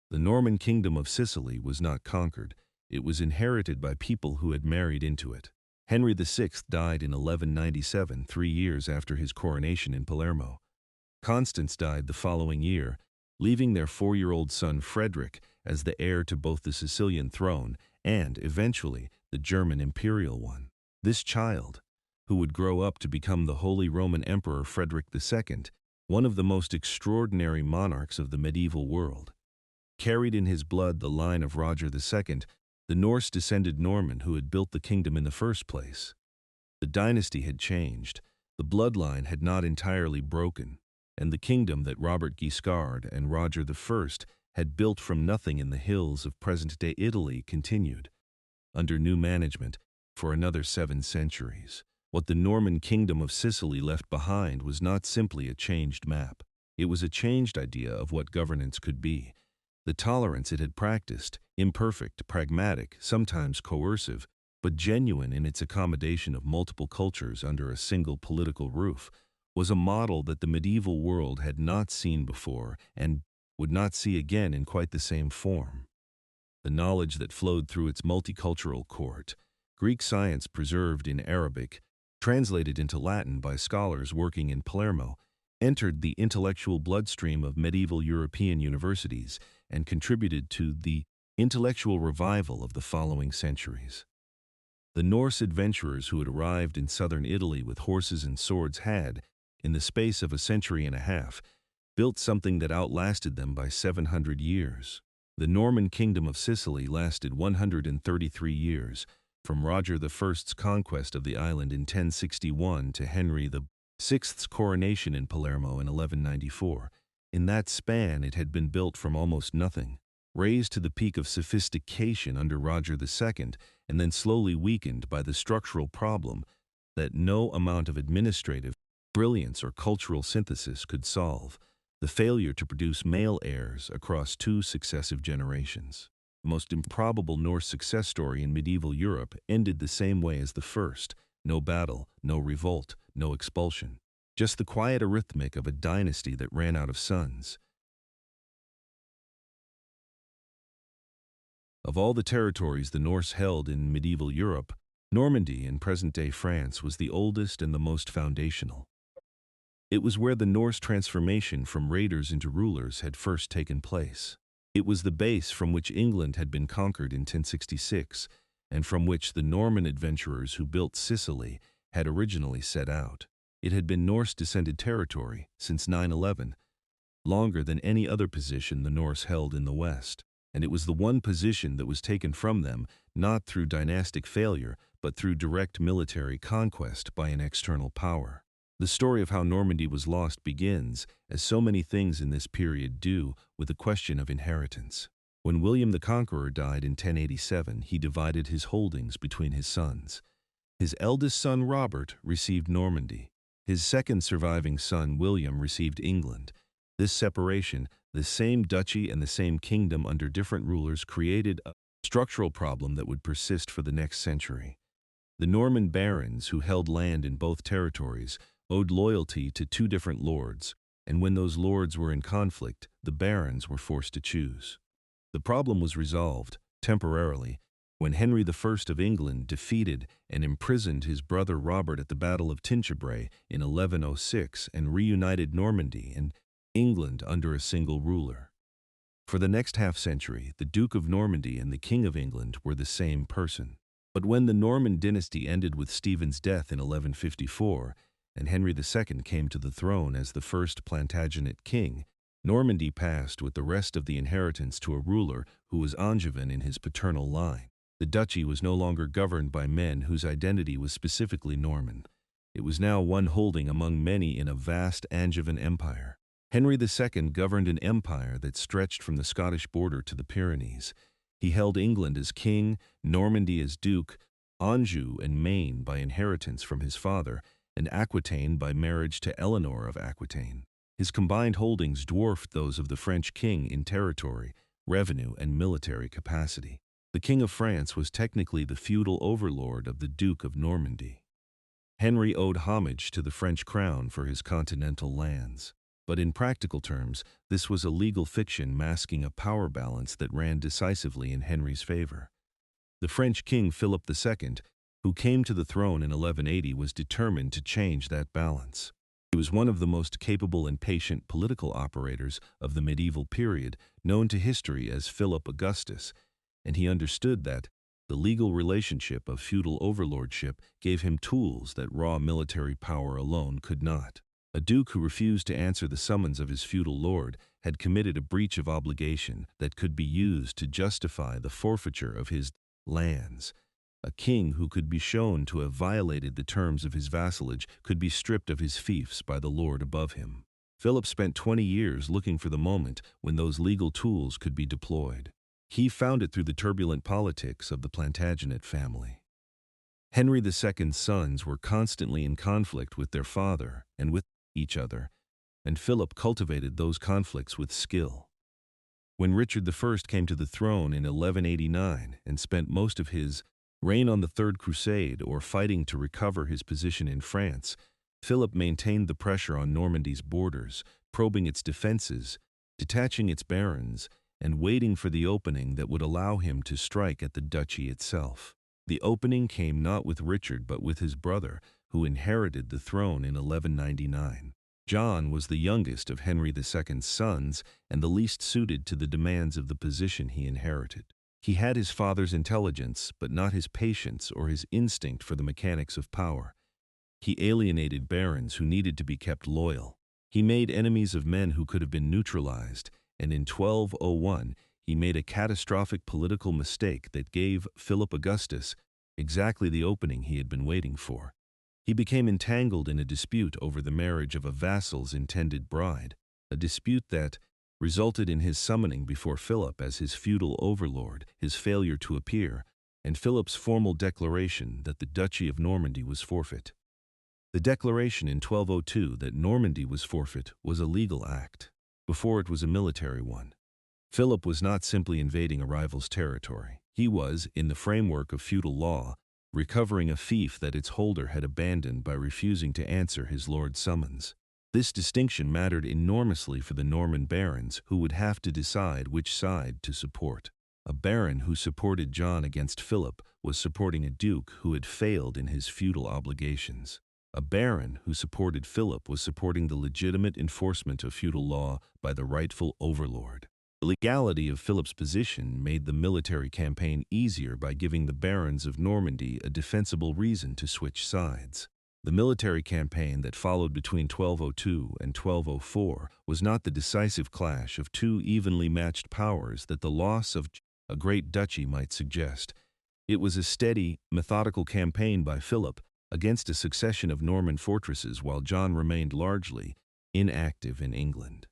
The Norman Kingdom of Sicily was not conquered. It was inherited by people who had married into it. Henry VI died in 1197, 3 years after his coronation in Palermo. Constance died the following year, leaving their 4-year-old son Frederick as the heir to both the Sicilian throne and, eventually, the German imperial one. This child, who would grow up to become the Holy Roman Emperor Frederick II, one of the most extraordinary monarchs of the medieval world, carried in his blood the line of Roger II, the Norse-descended Norman who had built the kingdom in the first place. The dynasty had changed, the bloodline had not entirely broken, and the kingdom that Robert Guiscard and Roger I had built from nothing in the hills of present-day Italy continued, under new management, for another 7 centuries. What the Norman Kingdom of Sicily left behind was not simply a changed map. It was a changed idea of what governance could be. The tolerance it had practiced, imperfect, pragmatic, sometimes coercive, but genuine in its accommodation of multiple cultures under a single political roof, was a model that the medieval world had not seen before and would not see again in quite the same form. The knowledge that flowed through its multicultural court, Greek science preserved in Arabic, translated into Latin by scholars working in Palermo, entered the intellectual bloodstream of medieval European universities and contributed to the intellectual revival of the following centuries. The Norse adventurers who had arrived in southern Italy with horses and swords had, in the space of a century and a half, built something that outlasted them by 700 years. The Norman Kingdom of Sicily lasted 133 years, from Roger I's conquest of the island in 1061 to Henry VI's coronation in Palermo in 1194. In that span, it had been built from almost nothing, raised to the peak of sophistication under Roger II, and then slowly weakened by the structural problem that no amount of administrative brilliance or cultural synthesis could solve: the failure to produce male heirs across 2 successive generations. The most improbable Norse success story in medieval Europe ended the same way as the first: no battle, no revolt, no expulsion. Just the quiet arrhythmic of a dynasty that ran out of sons. Of all the territories the Norse held in medieval Europe, Normandy in present-day France was the oldest and the most foundational. It was where the Norse transformation from raiders into rulers had first taken place. It was the base from which England had been conquered in 1066, and from which the Norman adventurers who built Sicily had originally set out. It had been Norse-descended territory since 911, longer than any other position the Norse held in the West, and it was the one position that was taken from them not through dynastic failure, but through direct military conquest by an external power. The story of how Normandy was lost begins, as so many things in this period do, with the question of inheritance. When William the Conqueror died in 1087, he divided his holdings between his sons. His eldest son, Robert, received Normandy. His second surviving son, William, received England. This separation, the same duchy and the same kingdom under different rulers, created a structural problem that would persist for the next century. The Norman barons, who held land in both territories, owed loyalty to two different lords, and when those lords were in conflict, the barons were forced to choose. The problem was resolved, temporarily, when Henry I of England defeated and imprisoned his brother Robert at the Battle of Tinchebray in 1106 and reunited Normandy and England under a single ruler. For the next half-century, the Duke of Normandy and the King of England were the same person. But when the Norman dynasty ended with Stephen's death in 1154, and Henry II came to the throne as the first Plantagenet king, Normandy passed with the rest of the inheritance to a ruler who was Angevin in his paternal line. The duchy was no longer governed by men whose identity was specifically Norman. It was now one holding among many in a vast Angevin empire. Henry II governed an empire that stretched from the Scottish border to the Pyrenees. He held England as king, Normandy as duke, Anjou and Maine by inheritance from his father, and Aquitaine by marriage to Eleanor of Aquitaine. His combined holdings dwarfed those of the French king in territory, revenue, and military capacity. The King of France was technically the feudal overlord of the Duke of Normandy. Henry owed homage to the French crown for his continental lands. But in practical terms, this was a legal fiction masking a power balance that ran decisively in Henry's favor. The French king Philip II, who came to the throne in 1180, was determined to change that balance. He was one of the most capable and patient political operators of the medieval period, known to history as Philip Augustus, and he understood that the legal relationship of feudal overlordship gave him tools that raw military power alone could not. A duke who refused to answer the summons of his feudal lord had committed a breach of obligation that could be used to justify the forfeiture of his lands. A king who could be shown to have violated the terms of his vassalage could be stripped of his fiefs by the lord above him. Philip spent 20 years looking for the moment when those legal tools could be deployed. He found it through the turbulent politics of the Plantagenet family. Henry II's sons were constantly in conflict with their father and with each other, and Philip cultivated those conflicts with skill. When Richard I came to the throne in 1189 and spent most of his reign on the Third Crusade or fighting to recover his position in France, Philip maintained the pressure on Normandy's borders, probing its defenses, detaching its barons, and waiting for the opening that would allow him to strike at the duchy itself. The opening came not with Richard but with his brother, who inherited the throne in 1199. John was the youngest of Henry II's sons and the least suited to the demands of the position he inherited. He had his father's intelligence, but not his patience or his instinct for the mechanics of power. He alienated barons who needed to be kept loyal. He made enemies of men who could have been neutralized, and in 1201 he made a catastrophic political mistake that gave Philip Augustus exactly the opening he had been waiting for. He became entangled in a dispute over the marriage of a vassal's intended bride, a dispute that resulted in his summoning before Philip as his feudal overlord, his failure to appear, and Philip's formal declaration that the Duchy of Normandy was forfeit. The declaration in 1202 that Normandy was forfeit was a legal act, before it was a military one. Philip was not simply invading a rival's territory. He was, in the framework of feudal law, recovering a fief that its holder had abandoned by refusing to answer his lord's summons. This distinction mattered enormously for the Norman barons who would have to decide which side to support. A baron who supported John against Philip was supporting a duke who had failed in his feudal obligations. A baron who supported Philip was supporting the legitimate enforcement of feudal law by the rightful overlord. The legality of Philip's position made the military campaign easier by giving the barons of Normandy a defensible reason to switch sides. The military campaign that followed between 1202 and 1204 was not the decisive clash of two evenly matched powers that the loss of a great duchy might suggest. It was a steady, methodical campaign by Philip against a succession of Norman fortresses while John remained largely inactive in England.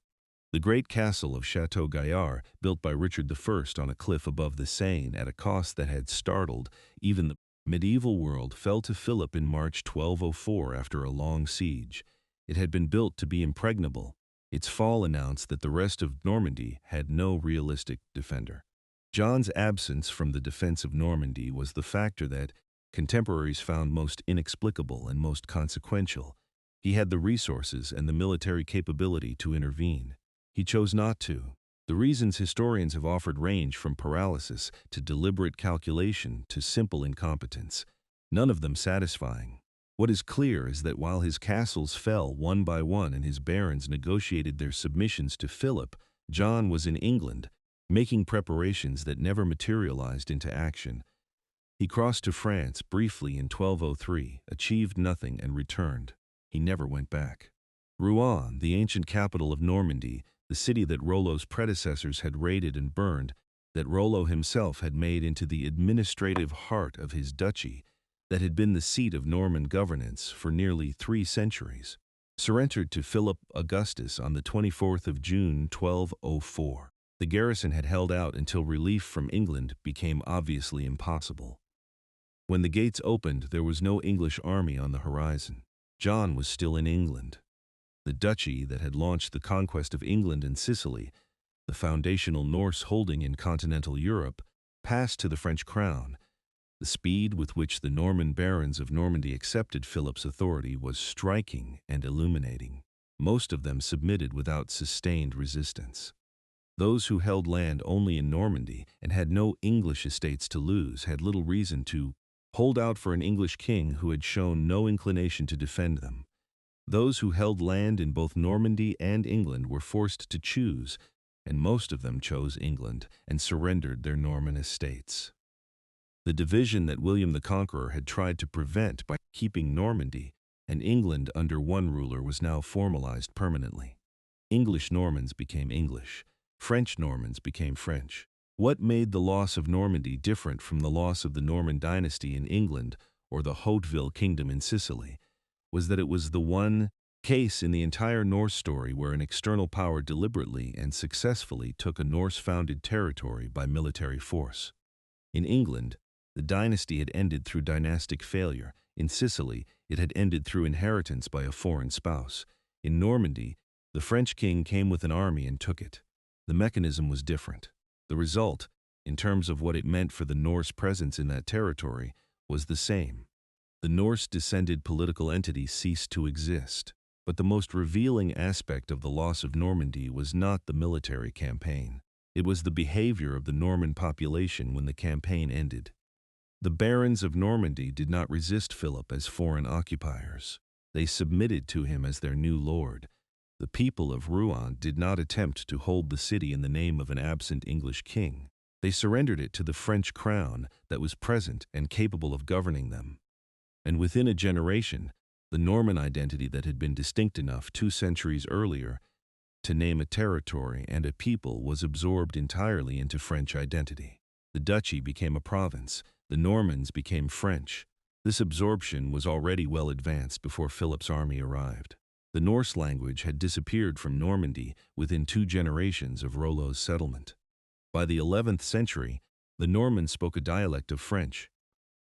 The great castle of Château Gaillard, built by Richard I on a cliff above the Seine at a cost that had startled even the medieval world, fell to Philip in March 1204 after a long siege. It had been built to be impregnable. Its fall announced that the rest of Normandy had no realistic defender. John's absence from the defense of Normandy was the factor that contemporaries found most inexplicable and most consequential. He had the resources and the military capability to intervene. He chose not to. The reasons historians have offered range from paralysis to deliberate calculation to simple incompetence, none of them satisfying. What is clear is that while his castles fell one by one and his barons negotiated their submissions to Philip, John was in England, making preparations that never materialized into action. He crossed to France briefly in 1203, achieved nothing, and returned. He never went back. Rouen, the ancient capital of Normandy, the city that Rollo's predecessors had raided and burned, that Rollo himself had made into the administrative heart of his duchy, that had been the seat of Norman governance for nearly 3 centuries, surrendered to Philip Augustus on the 24th of June 1204. The garrison had held out until relief from England became obviously impossible. When the gates opened, there was no English army on the horizon. John was still in England. The duchy that had launched the conquest of England and Sicily, the foundational Norse holding in continental Europe, passed to the French crown. The speed with which the Norman barons of Normandy accepted Philip's authority was striking and illuminating. Most of them submitted without sustained resistance. Those who held land only in Normandy and had no English estates to lose had little reason to hold out for an English king who had shown no inclination to defend them. Those who held land in both Normandy and England were forced to choose, and most of them chose England and surrendered their Norman estates. The division that William the Conqueror had tried to prevent by keeping Normandy and England under one ruler was now formalized permanently. English Normans became English. French Normans became French. What made the loss of Normandy different from the loss of the Norman dynasty in England or the Hauteville kingdom in Sicily was that it was the one case in the entire Norse story where an external power deliberately and successfully took a Norse-founded territory by military force. In England, the dynasty had ended through dynastic failure. In Sicily, it had ended through inheritance by a foreign spouse. In Normandy, the French king came with an army and took it. The mechanism was different. The result, in terms of what it meant for the Norse presence in that territory, was the same. The Norse-descended political entity ceased to exist. But the most revealing aspect of the loss of Normandy was not the military campaign. It was the behavior of the Norman population when the campaign ended. The barons of Normandy did not resist Philip as foreign occupiers. They submitted to him as their new lord. The people of Rouen did not attempt to hold the city in the name of an absent English king. They surrendered it to the French crown that was present and capable of governing them. And within a generation, the Norman identity that had been distinct enough 2 centuries earlier to name a territory and a people was absorbed entirely into French identity. The duchy became a province. The Normans became French. This absorption was already well advanced before Philip's army arrived. The Norse language had disappeared from Normandy within 2 generations of Rollo's settlement. By the 11th century, the Normans spoke a dialect of French.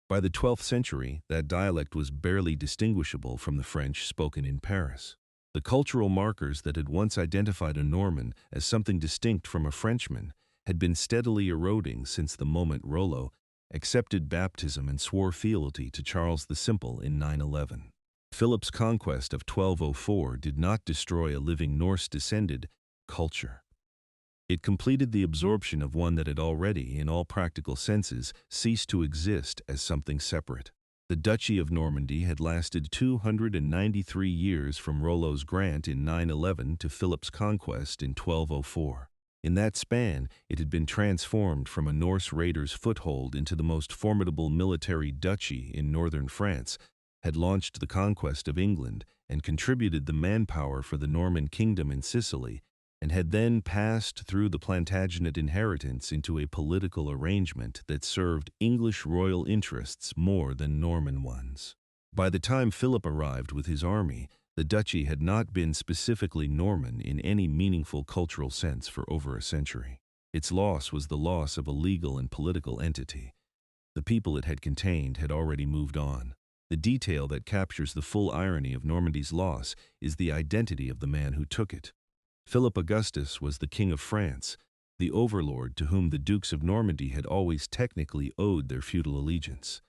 By the 12th century, that dialect was barely distinguishable from the French spoken in Paris. The cultural markers that had once identified a Norman as something distinct from a Frenchman had been steadily eroding since the moment Rollo accepted baptism and swore fealty to Charles the Simple in 911. Philip's conquest of 1204 did not destroy a living Norse-descended culture. It completed the absorption of one that had already, in all practical senses, ceased to exist as something separate. The Duchy of Normandy had lasted 293 years from Rollo's grant in 911 to Philip's conquest in 1204. In that span, it had been transformed from a Norse raider's foothold into the most formidable military duchy in northern France, had launched the conquest of England, and contributed the manpower for the Norman kingdom in Sicily, and had then passed through the Plantagenet inheritance into a political arrangement that served English royal interests more than Norman ones. By the time Philip arrived with his army, the duchy had not been specifically Norman in any meaningful cultural sense for over a century. Its loss was the loss of a legal and political entity. The people it had contained had already moved on. The detail that captures the full irony of Normandy's loss is the identity of the man who took it. Philip Augustus was the King of France, the overlord to whom the Dukes of Normandy had always technically owed their feudal allegiance.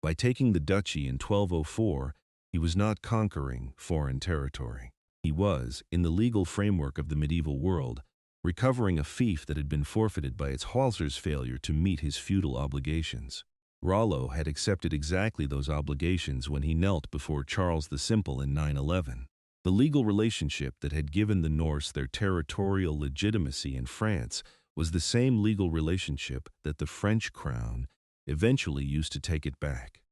By taking the duchy in 1204, he was not conquering foreign territory. He was, in the legal framework of the medieval world, recovering a fief that had been forfeited by its Hauser's failure to meet his feudal obligations. Rollo had accepted exactly those obligations when he knelt before Charles the Simple in 911. The legal relationship that had given the Norse their territorial legitimacy in France was the same legal relationship that the French crown eventually used to take it back.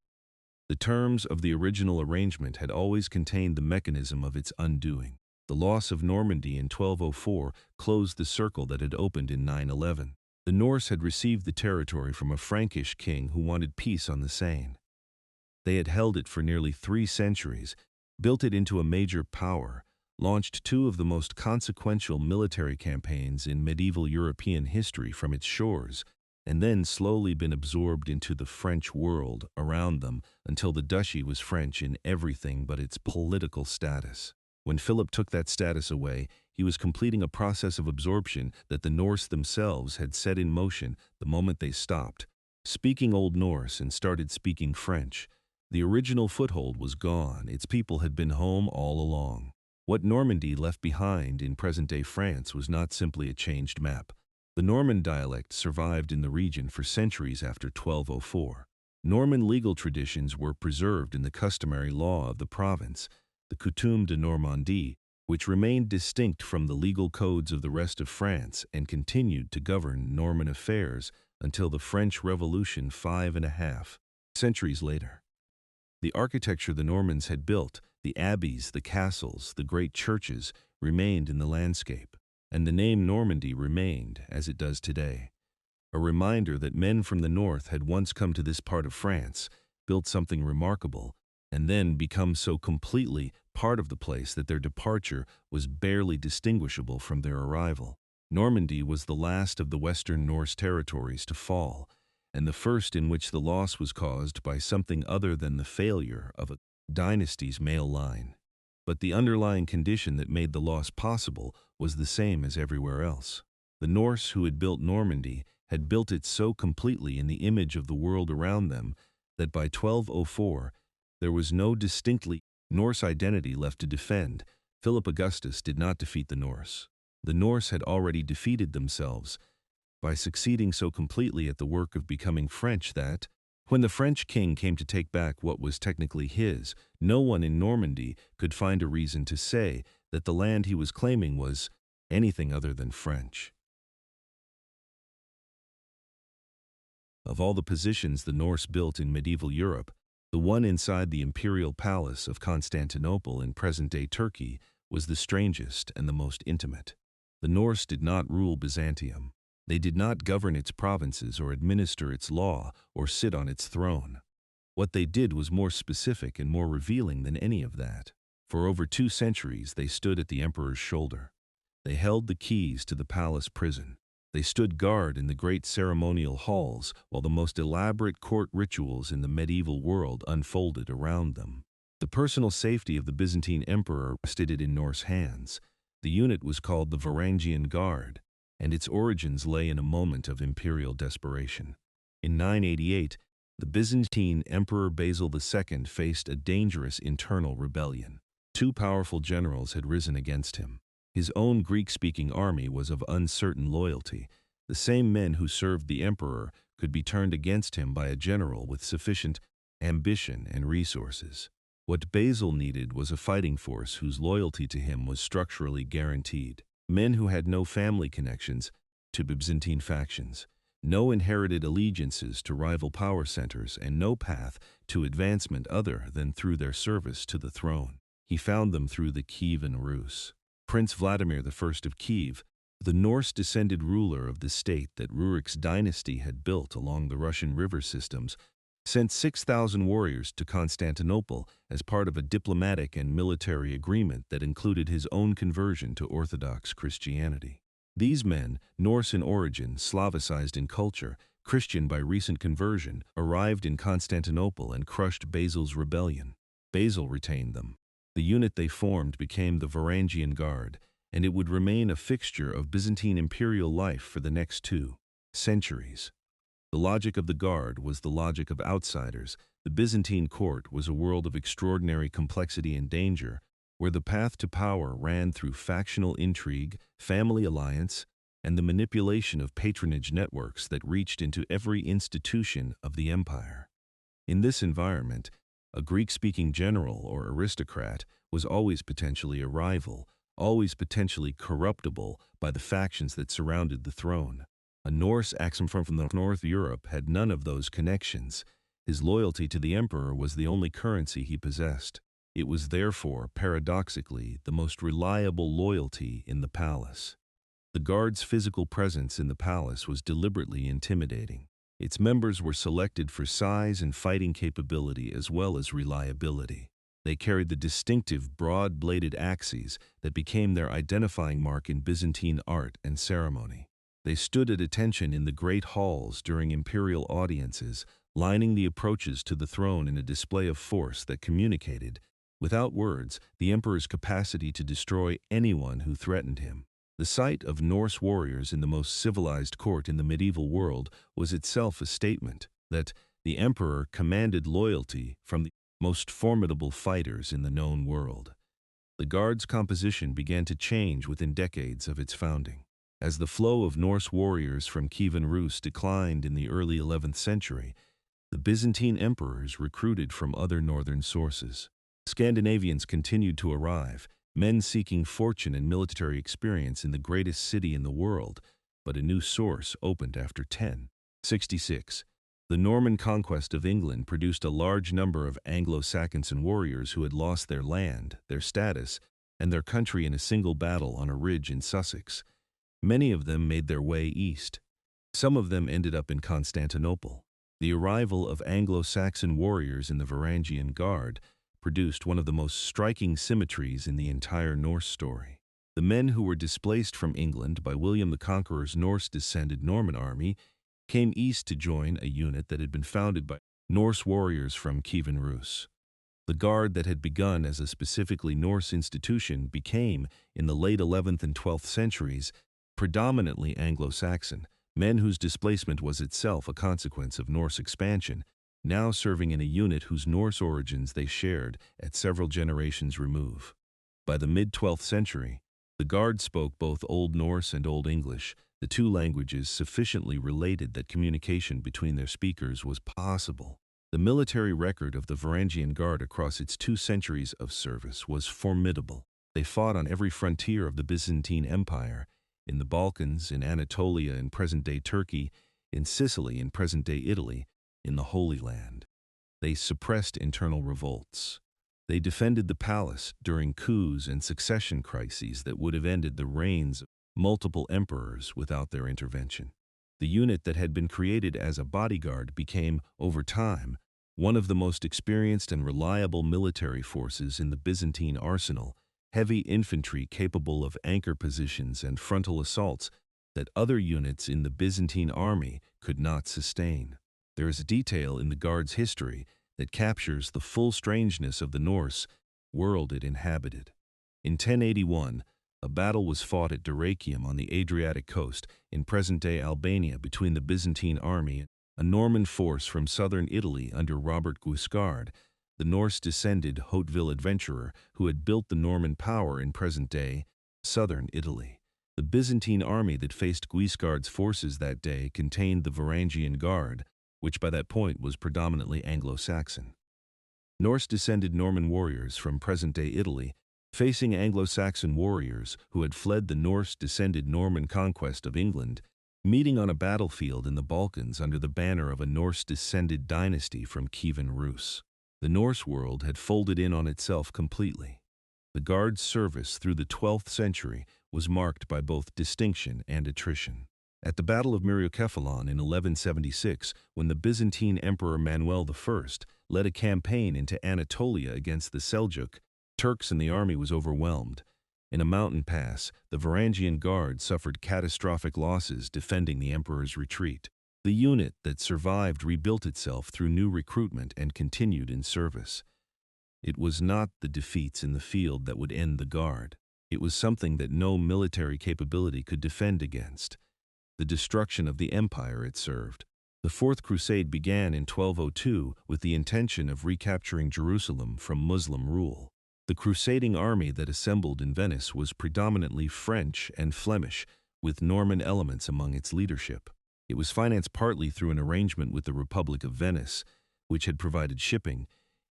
The terms of the original arrangement had always contained the mechanism of its undoing. The loss of Normandy in 1204 closed the circle that had opened in 911. The Norse had received the territory from a Frankish king who wanted peace on the Seine. They had held it for nearly 3 centuries, built it into a major power, launched 2 of the most consequential military campaigns in medieval European history from its shores, and then slowly been absorbed into the French world around them until the duchy was French in everything but its political status. When Philip took that status away, he was completing a process of absorption that the Norse themselves had set in motion the moment they stopped speaking Old Norse and started speaking French. The original foothold was gone. Its people had been home all along. What Normandy left behind in present-day France was not simply a changed map. The Norman dialect survived in the region for centuries after 1204. Norman legal traditions were preserved in the customary law of the province, the Coutume de Normandie, which remained distinct from the legal codes of the rest of France and continued to govern Norman affairs until the French Revolution 5.5 centuries later. The architecture the Normans had built, the abbeys, the castles, the great churches, remained in the landscape, and the name Normandy remained as it does today. A reminder that men from the north had once come to this part of France, built something remarkable, and then become so completely part of the place that their departure was barely distinguishable from their arrival. Normandy was the last of the Western Norse territories to fall, and the first in which the loss was caused by something other than the failure of a dynasty's male line. But the underlying condition that made the loss possible was the same as everywhere else. The Norse who had built Normandy had built it so completely in the image of the world around them that by 1204 there was no distinctly Norse identity left to defend. Philip Augustus did not defeat the Norse. The Norse had already defeated themselves by succeeding so completely at the work of becoming French that, when the French king came to take back what was technically his, no one in Normandy could find a reason to say that the land he was claiming was anything other than French. Of all the positions the Norse built in medieval Europe, the one inside the imperial palace of Constantinople in present-day Turkey was the strangest and the most intimate. The Norse did not rule Byzantium. They did not govern its provinces or administer its law or sit on its throne. What they did was more specific and more revealing than any of that. For over 2 centuries they stood at the emperor's shoulder. They held the keys to the palace prison. They stood guard in the great ceremonial halls while the most elaborate court rituals in the medieval world unfolded around them. The personal safety of the Byzantine Emperor rested in Norse hands. The unit was called the Varangian Guard, and its origins lay in a moment of imperial desperation. In 988, the Byzantine Emperor Basil II faced a dangerous internal rebellion. 2 powerful generals had risen against him. His own Greek-speaking army was of uncertain loyalty. The same men who served the emperor could be turned against him by a general with sufficient ambition, and resources. What Basil needed was a fighting force whose loyalty to him was structurally guaranteed. Men who had no family connections to Byzantine factions, no inherited allegiances to rival power centers, and no path to advancement other than through their service to the throne. He found them through the Kievan Rus. Prince Vladimir I of Kiev, the Norse-descended ruler of the state that Rurik's dynasty had built along the Russian river systems, sent 6,000 warriors to Constantinople as part of a diplomatic and military agreement that included his own conversion to Orthodox Christianity. These men, Norse in origin, Slavicized in culture, Christian by recent conversion, arrived in Constantinople and crushed Basil's rebellion. Basil retained them. The unit they formed became the Varangian Guard, and it would remain a fixture of Byzantine imperial life for the next 2 centuries. The logic of the Guard was the logic of outsiders. The Byzantine court was a world of extraordinary complexity and danger, where the path to power ran through factional intrigue, family alliance, and the manipulation of patronage networks that reached into every institution of the empire. In this environment, a Greek-speaking general or aristocrat was always potentially a rival, always potentially corruptible by the factions that surrounded the throne. A Norse axum from North Europe had none of those connections. His loyalty to the emperor was the only currency he possessed. It was therefore, paradoxically, the most reliable loyalty in the palace. The Guard's physical presence in the palace was deliberately intimidating. Its members were selected for size and fighting capability as well as reliability. They carried the distinctive broad-bladed axes that became their identifying mark in Byzantine art and ceremony. They stood at attention in the great halls during imperial audiences, lining the approaches to the throne in a display of force that communicated, without words, the emperor's capacity to destroy anyone who threatened him. The sight of Norse warriors in the most civilized court in the medieval world was itself a statement that the emperor commanded loyalty from the most formidable fighters in the known world. The Guard's composition began to change within decades of its founding. As the flow of Norse warriors from Kievan Rus declined in the early 11th century, the Byzantine emperors recruited from other northern sources. Scandinavians continued to arrive, men seeking fortune and military experience in the greatest city in the world, but a new source opened after 1066. The Norman conquest of England produced a large number of Anglo-Saxon warriors who had lost their land, their status, and their country in a single battle on a ridge in Sussex. Many of them made their way east. Some of them ended up in Constantinople. The arrival of Anglo-Saxon warriors in the Varangian Guard produced one of the most striking symmetries in the entire Norse story. The men who were displaced from England by William the Conqueror's Norse-descended Norman army came east to join a unit that had been founded by Norse warriors from Kievan Rus. The Guard that had begun as a specifically Norse institution became, in the late 11th and 12th centuries, predominantly Anglo-Saxon, men whose displacement was itself a consequence of Norse expansion, now serving in a unit whose Norse origins they shared at several generations remove. By the mid-12th century, the Guard spoke both Old Norse and Old English, the two languages sufficiently related that communication between their speakers was possible. The military record of the Varangian Guard across its 2 centuries of service was formidable. They fought on every frontier of the Byzantine Empire, in the Balkans, in Anatolia in present-day Turkey, in Sicily in present-day Italy, in the Holy Land. They suppressed internal revolts. They defended the palace during coups and succession crises that would have ended the reigns of multiple emperors without their intervention. The unit that had been created as a bodyguard became, over time, one of the most experienced and reliable military forces in the Byzantine arsenal, heavy infantry capable of anchor positions and frontal assaults that other units in the Byzantine army could not sustain. There is a detail in the Guard's history that captures the full strangeness of the Norse world it inhabited. In 1081, a battle was fought at Dyrrhachium on the Adriatic coast in present-day Albania between the Byzantine army and a Norman force from southern Italy under Robert Guiscard, the Norse-descended Hauteville adventurer who had built the Norman power in present-day southern Italy. The Byzantine army that faced Guiscard's forces that day contained the Varangian Guard, which by that point was predominantly Anglo-Saxon. Norse-descended Norman warriors from present-day Italy, facing Anglo-Saxon warriors who had fled the Norse-descended Norman conquest of England, meeting on a battlefield in the Balkans under the banner of a Norse-descended dynasty from Kievan Rus. The Norse world had folded in on itself completely. The Guard's service through the 12th century was marked by both distinction and attrition. At the Battle of Myriokephalon in 1176, when the Byzantine Emperor Manuel I led a campaign into Anatolia against the Seljuk Turks and the army was overwhelmed. In a mountain pass, the Varangian Guard suffered catastrophic losses defending the emperor's retreat. The unit that survived rebuilt itself through new recruitment and continued in service. It was not the defeats in the field that would end the Guard. It was something that no military capability could defend against: the destruction of the empire it served. The Fourth Crusade began in 1202 with the intention of recapturing Jerusalem from Muslim rule. The crusading army that assembled in Venice was predominantly French and Flemish, with Norman elements among its leadership. It was financed partly through an arrangement with the Republic of Venice, which had provided shipping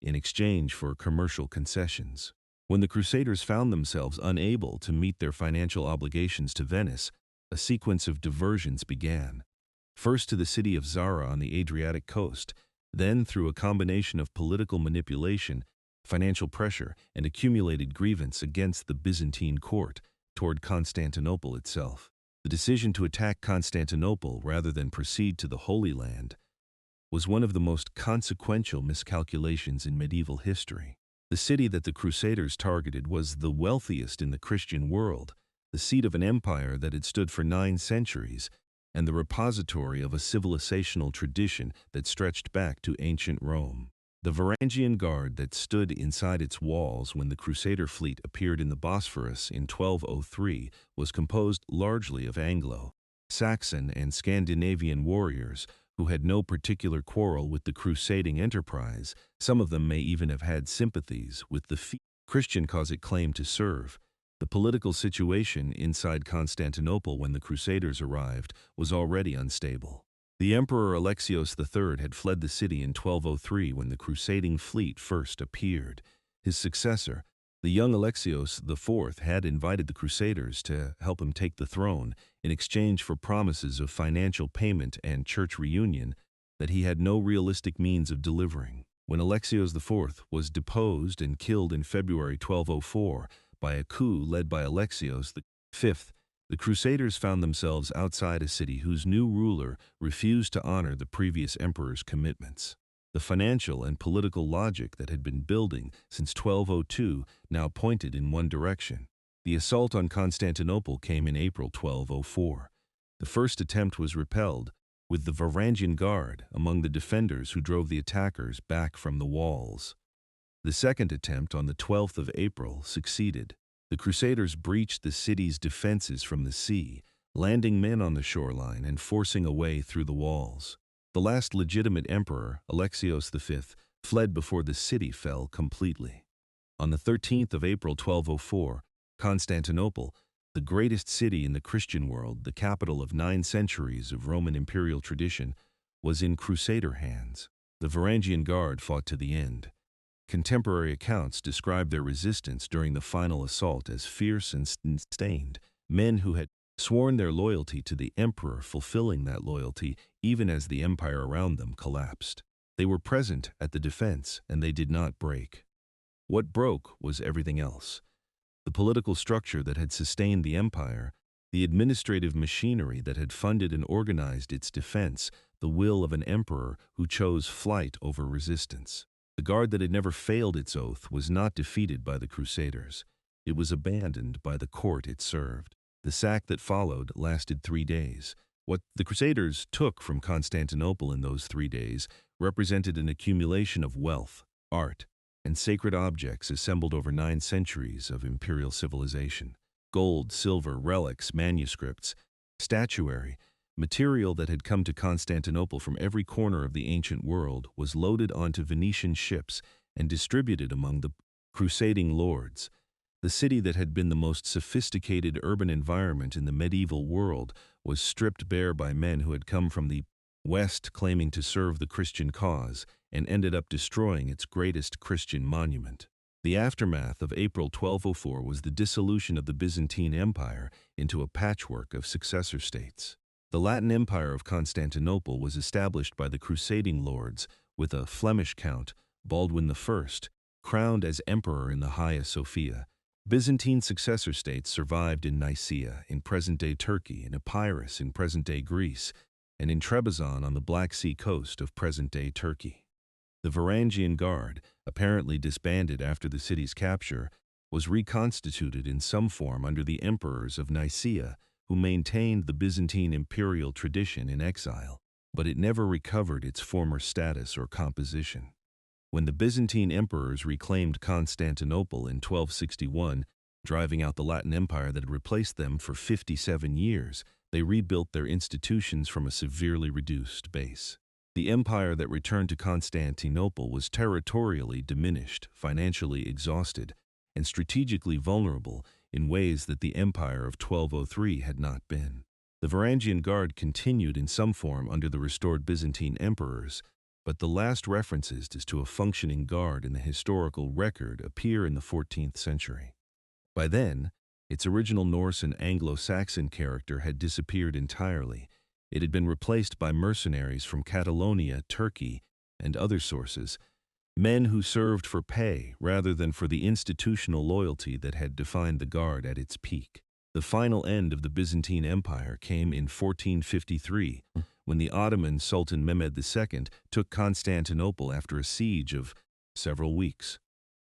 in exchange for commercial concessions. When the Crusaders found themselves unable to meet their financial obligations to Venice, a sequence of diversions began. First to the city of Zara on the Adriatic coast, then through a combination of political manipulation, financial pressure, and accumulated grievance against the Byzantine court, toward Constantinople itself. The decision to attack Constantinople rather than proceed to the Holy Land was one of the most consequential miscalculations in medieval history. The city that the Crusaders targeted was the wealthiest in the Christian world, the seat of an empire that had stood for 9 centuries, and the repository of a civilizational tradition that stretched back to ancient Rome. The Varangian Guard that stood inside its walls when the Crusader fleet appeared in the Bosphorus in 1203 was composed largely of Anglo, Saxon, and Scandinavian warriors who had no particular quarrel with the crusading enterprise. Some of them may even have had sympathies with the Christian cause it claimed to serve. The political situation inside Constantinople when the Crusaders arrived was already unstable. The Emperor Alexios III had fled the city in 1203 when the crusading fleet first appeared. His successor, the young Alexios IV, had invited the Crusaders to help him take the throne in exchange for promises of financial payment and church reunion that he had no realistic means of delivering. When Alexios IV was deposed and killed in February 1204 by a coup led by Alexios V, the Crusaders found themselves outside a city whose new ruler refused to honor the previous emperor's commitments. The financial and political logic that had been building since 1202 now pointed in one direction. The assault on Constantinople came in April 1204. The first attempt was repelled, with the Varangian Guard among the defenders who drove the attackers back from the walls. The second attempt on the 12th of April succeeded. The Crusaders breached the city's defenses from the sea, landing men on the shoreline and forcing a way through the walls. The last legitimate emperor, Alexios V, fled before the city fell completely. On the 13th of April 1204, Constantinople, the greatest city in the Christian world, the capital of 9 centuries of Roman imperial tradition, was in Crusader hands. The Varangian Guard fought to the end. Contemporary accounts describe their resistance during the final assault as fierce and sustained, men who had sworn their loyalty to the emperor fulfilling that loyalty even as the empire around them collapsed. They were present at the defense, and they did not break. What broke was everything else: the political structure that had sustained the empire, the administrative machinery that had funded and organized its defense, the will of an emperor who chose flight over resistance. The Guard that had never failed its oath was not defeated by the Crusaders. It was abandoned by the court it served. The sack that followed lasted 3 days. What the Crusaders took from Constantinople in those 3 days represented an accumulation of wealth, art, and sacred objects assembled over 9 centuries of imperial civilization. Gold, silver, relics, manuscripts, statuary, material that had come to Constantinople from every corner of the ancient world was loaded onto Venetian ships and distributed among the crusading lords. The city that had been the most sophisticated urban environment in the medieval world was stripped bare by men who had come from the West claiming to serve the Christian cause, and ended up destroying its greatest Christian monument. The aftermath of April 1204 was the dissolution of the Byzantine Empire into a patchwork of successor states. The Latin Empire of Constantinople was established by the crusading lords, with a Flemish count, Baldwin I, crowned as emperor in the Hagia Sophia. Byzantine successor states survived in Nicaea, in present-day Turkey, in Epirus, in present-day Greece, and in Trebizond on the Black Sea coast of present-day Turkey. The Varangian Guard, apparently disbanded after the city's capture, was reconstituted in some form under the emperors of Nicaea, who maintained the Byzantine imperial tradition in exile, but it never recovered its former status or composition. When the Byzantine emperors reclaimed Constantinople in 1261, driving out the Latin Empire that had replaced them for 57 years, they rebuilt their institutions from a severely reduced base. The empire that returned to Constantinople was territorially diminished, financially exhausted, and strategically vulnerable in ways that the empire of 1203 had not been. The Varangian Guard continued in some form under the restored Byzantine emperors, but the last references to a functioning guard in the historical record appear in the 14th century. By then, its original Norse and Anglo-Saxon character had disappeared entirely. It had been replaced by mercenaries from Catalonia, Turkey, and other sources, men who served for pay rather than for the institutional loyalty that had defined the Guard at its peak. The final end of the Byzantine Empire came in 1453, when the Ottoman Sultan Mehmed II took Constantinople after a siege of several weeks.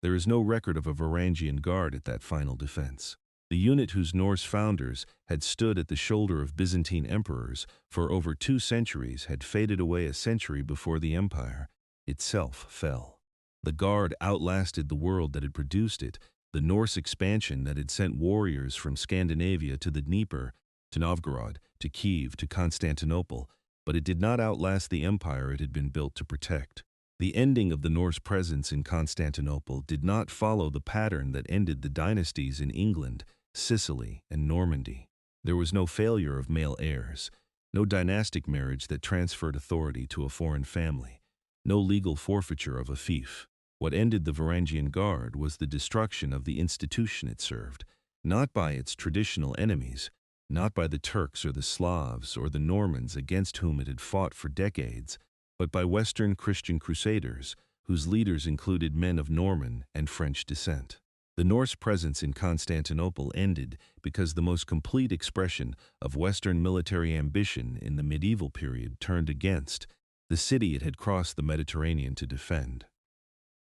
There is no record of a Varangian Guard at that final defense. The unit whose Norse founders had stood at the shoulder of Byzantine emperors for over 2 centuries had faded away a century before the empire itself fell. The Guard outlasted the world that had produced it, the Norse expansion that had sent warriors from Scandinavia to the Dnieper, to Novgorod, to Kiev, to Constantinople, but it did not outlast the empire it had been built to protect. The ending of the Norse presence in Constantinople did not follow the pattern that ended the dynasties in England, Sicily, and Normandy. There was no failure of male heirs, no dynastic marriage that transferred authority to a foreign family, no legal forfeiture of a fief. What ended the Varangian Guard was the destruction of the institution it served, not by its traditional enemies, not by the Turks or the Slavs or the Normans against whom it had fought for decades, but by Western Christian crusaders, whose leaders included men of Norman and French descent. The Norse presence in Constantinople ended because the most complete expression of Western military ambition in the medieval period turned against the city it had crossed the Mediterranean to defend.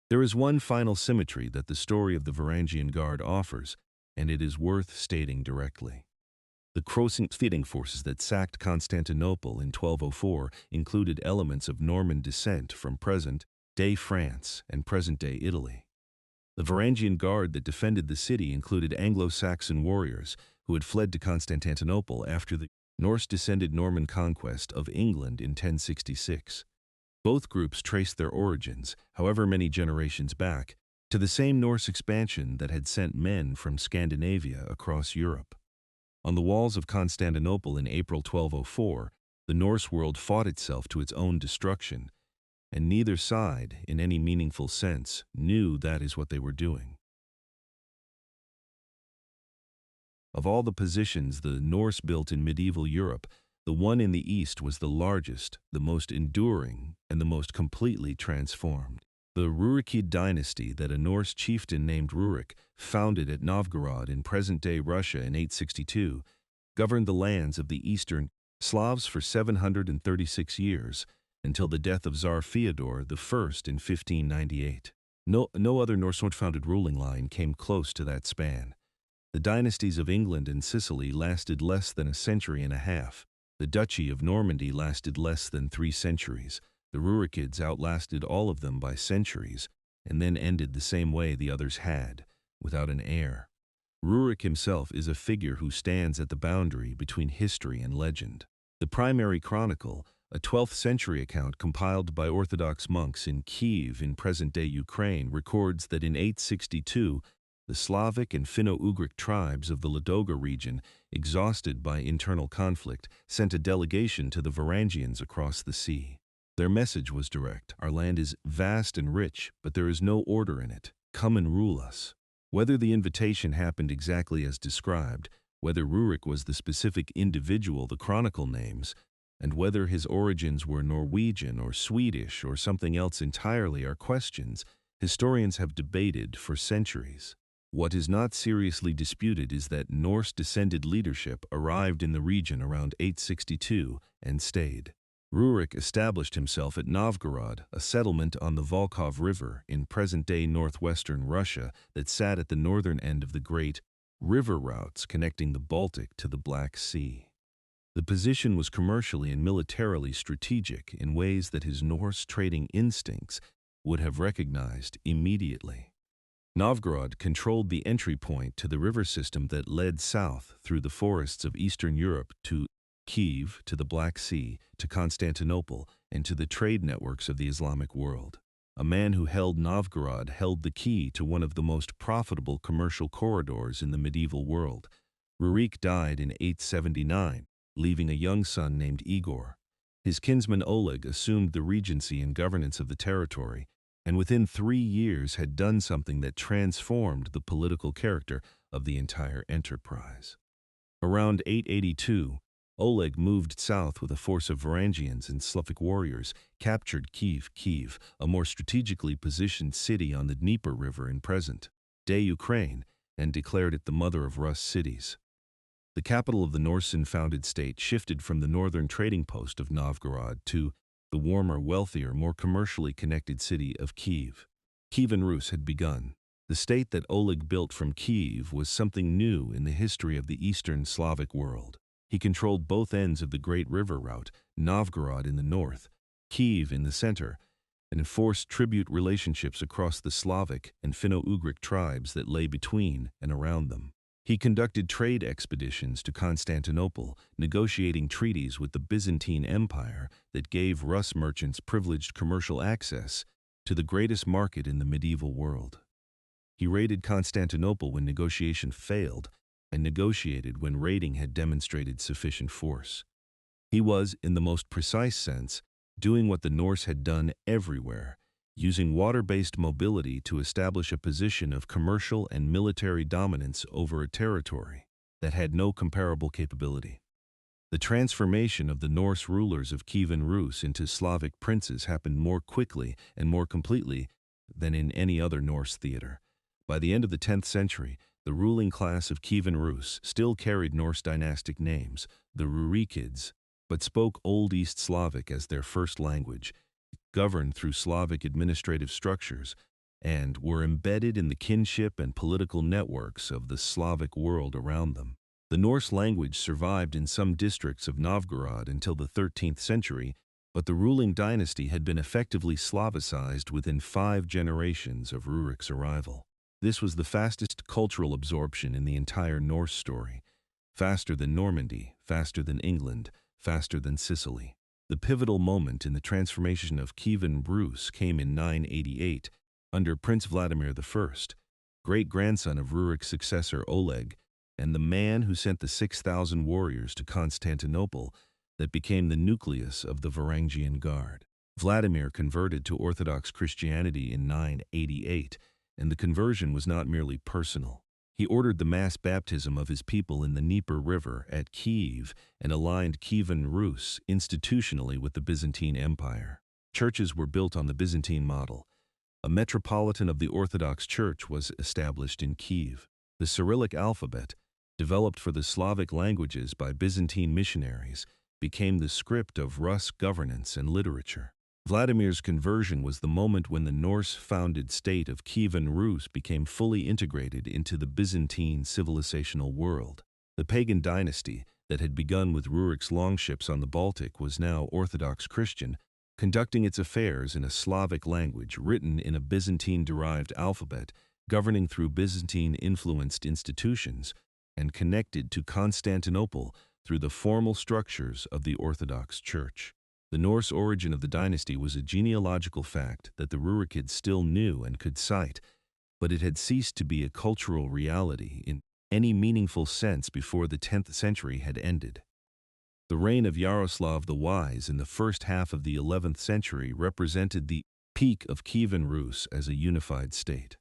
There is one final symmetry that the story of the Varangian Guard offers, and it is worth stating directly. The crusading forces that sacked Constantinople in 1204 included elements of Norman descent from present-day France and present-day Italy. The Varangian Guard that defended the city included Anglo-Saxon warriors who had fled to Constantinople after the Norse-descended Norman conquest of England in 1066. Both groups traced their origins, however many generations back, to the same Norse expansion that had sent men from Scandinavia across Europe. On the walls of Constantinople in April 1204, the Norse world fought itself to its own destruction, and neither side, in any meaningful sense, knew that is what they were doing. Of all the positions the Norse built in medieval Europe, the one in the east was the largest, the most enduring, and the most completely transformed. The Rurikid dynasty that a Norse chieftain named Rurik founded at Novgorod in present-day Russia in 862 governed the lands of the Eastern Slavs for 736 years, until the death of Tsar Fyodor I in 1598. No other Norse-founded ruling line came close to that span. The dynasties of England and Sicily lasted less than a century and a half. The Duchy of Normandy lasted less than 3 centuries. The Rurikids outlasted all of them by centuries, and then ended the same way the others had, without an heir. Rurik himself is a figure who stands at the boundary between history and legend. The primary chronicle, a 12th century account compiled by Orthodox monks in Kiev in present-day Ukraine, records that in 862, The Slavic and Finno-Ugric tribes of the Ladoga region, exhausted by internal conflict, sent a delegation to the Varangians across the sea. Their message was direct: "Our land is vast and rich, but there is no order in it. Come and rule us." Whether the invitation happened exactly as described, whether Rurik was the specific individual the chronicle names, and whether his origins were Norwegian or Swedish or something else entirely are questions historians have debated for centuries. What is not seriously disputed is that Norse-descended leadership arrived in the region around 862 and stayed. Rurik established himself at Novgorod, a settlement on the Volkhov River in present-day northwestern Russia that sat at the northern end of the great river routes connecting the Baltic to the Black Sea. The position was commercially and militarily strategic in ways that his Norse trading instincts would have recognized immediately. Novgorod controlled the entry point to the river system that led south through the forests of Eastern Europe to Kiev, to the Black Sea, to Constantinople, and to the trade networks of the Islamic world. A man who held Novgorod held the key to one of the most profitable commercial corridors in the medieval world. Rurik died in 879, leaving a young son named Igor. His kinsman Oleg assumed the regency and governance of the territory, and within 3 years had done something that transformed the political character of the entire enterprise. Around 882, Oleg moved south with a force of Varangians and Slavic warriors, captured Kiev, a more strategically positioned city on the Dnieper River in present-day Ukraine, and declared it the mother of Rus cities. The capital of the Norse-founded state shifted from the northern trading post of Novgorod to the warmer, wealthier, more commercially connected city of Kiev. Kievan Rus had begun. The state that Oleg built from Kiev was something new in the history of the Eastern Slavic world. He controlled both ends of the great river route, Novgorod in the north, Kiev in the center, and enforced tribute relationships across the Slavic and Finno-Ugric tribes that lay between and around them. He conducted trade expeditions to Constantinople, negotiating treaties with the Byzantine Empire that gave Rus merchants privileged commercial access to the greatest market in the medieval world. He raided Constantinople when negotiation failed, and negotiated when raiding had demonstrated sufficient force. He was, in the most precise sense, doing what the Norse had done everywhere, using water-based mobility to establish a position of commercial and military dominance over a territory that had no comparable capability. The transformation of the Norse rulers of Kievan Rus into Slavic princes happened more quickly and more completely than in any other Norse theater. By the end of the 10th century, the ruling class of Kievan Rus still carried Norse dynastic names, the Rurikids, but spoke Old East Slavic as their first language, governed through Slavic administrative structures, and were embedded in the kinship and political networks of the Slavic world around them. The Norse language survived in some districts of Novgorod until the 13th century, but the ruling dynasty had been effectively Slavicized within 5 generations of Rurik's arrival. This was the fastest cultural absorption in the entire Norse story, faster than Normandy, faster than England, faster than Sicily. The pivotal moment in the transformation of Kievan Rus came in 988, under Prince Vladimir I, great-grandson of Rurik's successor Oleg, and the man who sent the 6,000 warriors to Constantinople that became the nucleus of the Varangian Guard. Vladimir converted to Orthodox Christianity in 988, and the conversion was not merely personal. He ordered the mass baptism of his people in the Dnieper River at Kiev and aligned Kievan Rus institutionally with the Byzantine Empire. Churches were built on the Byzantine model. A metropolitan of the Orthodox Church was established in Kiev. The Cyrillic alphabet, developed for the Slavic languages by Byzantine missionaries, became the script of Rus governance and literature. Vladimir's conversion was the moment when the Norse-founded state of Kievan Rus became fully integrated into the Byzantine civilizational world. The pagan dynasty that had begun with Rurik's Longships on the Baltic was now Orthodox Christian, conducting its affairs in a Slavic language written in a Byzantine-derived alphabet, governing through Byzantine-influenced institutions, and connected to Constantinople through the formal structures of the Orthodox Church. The Norse origin of the dynasty was a genealogical fact that the Rurikids still knew and could cite, but it had ceased to be a cultural reality in any meaningful sense before the 10th century had ended. The reign of Yaroslav the Wise in the first half of the 11th century represented the peak of Kievan Rus as a unified state.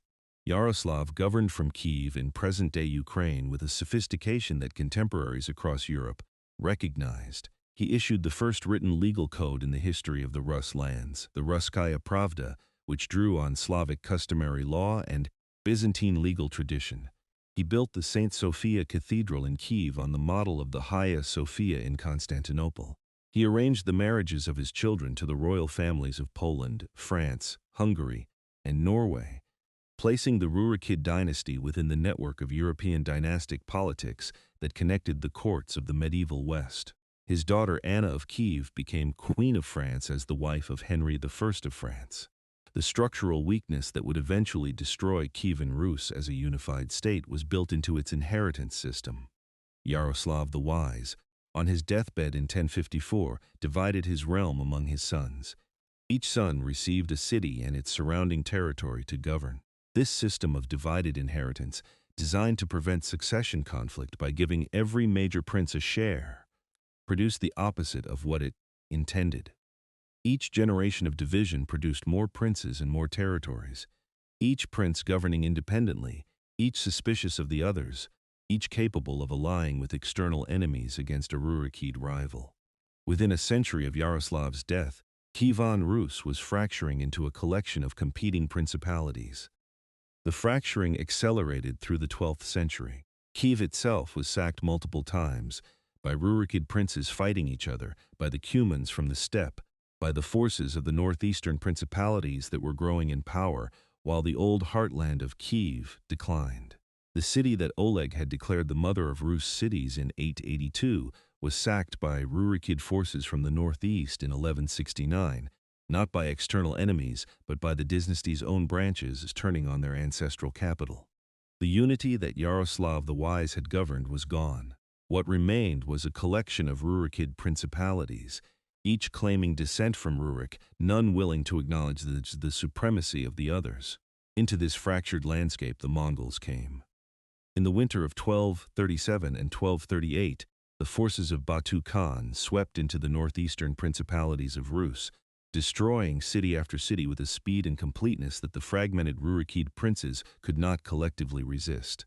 Yaroslav governed from Kiev in present-day Ukraine with a sophistication that contemporaries across Europe recognized. He issued the first written legal code in the history of the Rus lands, the Russkaya Pravda, which drew on Slavic customary law and Byzantine legal tradition. He built the St. Sophia Cathedral in Kiev on the model of the Hagia Sophia in Constantinople. He arranged the marriages of his children to the royal families of Poland, France, Hungary, and Norway, placing the Rurikid dynasty within the network of European dynastic politics that connected the courts of the medieval West. His daughter Anna of Kiev became Queen of France as the wife of Henry I of France. The structural weakness that would eventually destroy Kievan Rus as a unified state was built into its inheritance system. Yaroslav the Wise, on his deathbed in 1054, divided his realm among his sons. Each son received a city and its surrounding territory to govern. This system of divided inheritance, designed to prevent succession conflict by giving every major prince a share, produced the opposite of what it intended. Each generation of division produced more princes and more territories, each prince governing independently, each suspicious of the others, each capable of allying with external enemies against a Rurikid rival. Within a century of Yaroslav's death, Kievan Rus was fracturing into a collection of competing principalities. The fracturing accelerated through the 12th century. Kiev itself was sacked multiple times, by Rurikid princes fighting each other, by the Cumans from the steppe, by the forces of the northeastern principalities that were growing in power, while the old heartland of Kiev declined. The city that Oleg had declared the mother of Rus cities in 882 was sacked by Rurikid forces from the northeast in 1169, not by external enemies, but by the dynasty's own branches turning on their ancestral capital. The unity that Yaroslav the Wise had governed was gone. What remained was a collection of Rurikid principalities, each claiming descent from Rurik, none willing to acknowledge the supremacy of the others. Into this fractured landscape the Mongols came. In the winter of 1237 and 1238, the forces of Batu Khan swept into the northeastern principalities of Rus, destroying city after city with a speed and completeness that the fragmented Rurikid princes could not collectively resist.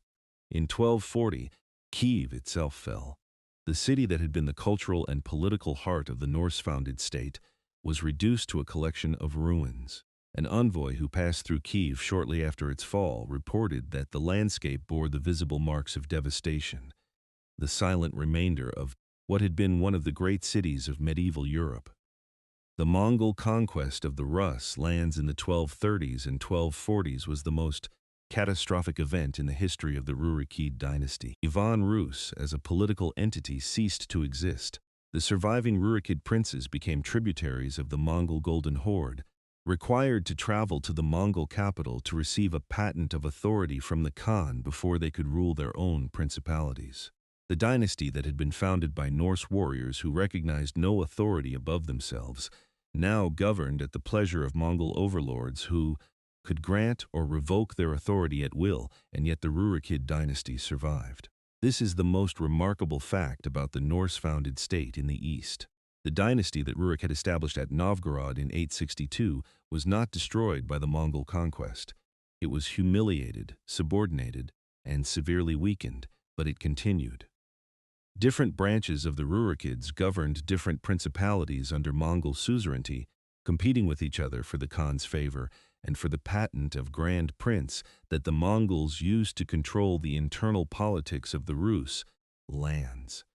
In 1240, Kiev itself fell. The city that had been the cultural and political heart of the Norse-founded state was reduced to a collection of ruins. An envoy who passed through Kiev shortly after its fall reported that the landscape bore the visible marks of devastation, the silent remainder of what had been one of the great cities of medieval Europe. The Mongol conquest of the Rus lands in the 1230s and 1240s was the most catastrophic event in the history of the Rurikid dynasty. Kievan Rus, as a political entity, ceased to exist. The surviving Rurikid princes became tributaries of the Mongol Golden Horde, required to travel to the Mongol capital to receive a patent of authority from the Khan before they could rule their own principalities. The dynasty that had been founded by Norse warriors who recognized no authority above themselves now governed at the pleasure of Mongol overlords who could grant or revoke their authority at will, and yet the Rurikid dynasty survived. This is the most remarkable fact about the Norse-founded state in the East. The dynasty that Rurik had established at Novgorod in 862 was not destroyed by the Mongol conquest. It was humiliated, subordinated, and severely weakened, but it continued. Different branches of the Rurikids governed different principalities under Mongol suzerainty, competing with each other for the Khan's favor and for the patent of Grand Prince that the Mongols used to control the internal politics of the Rus lands.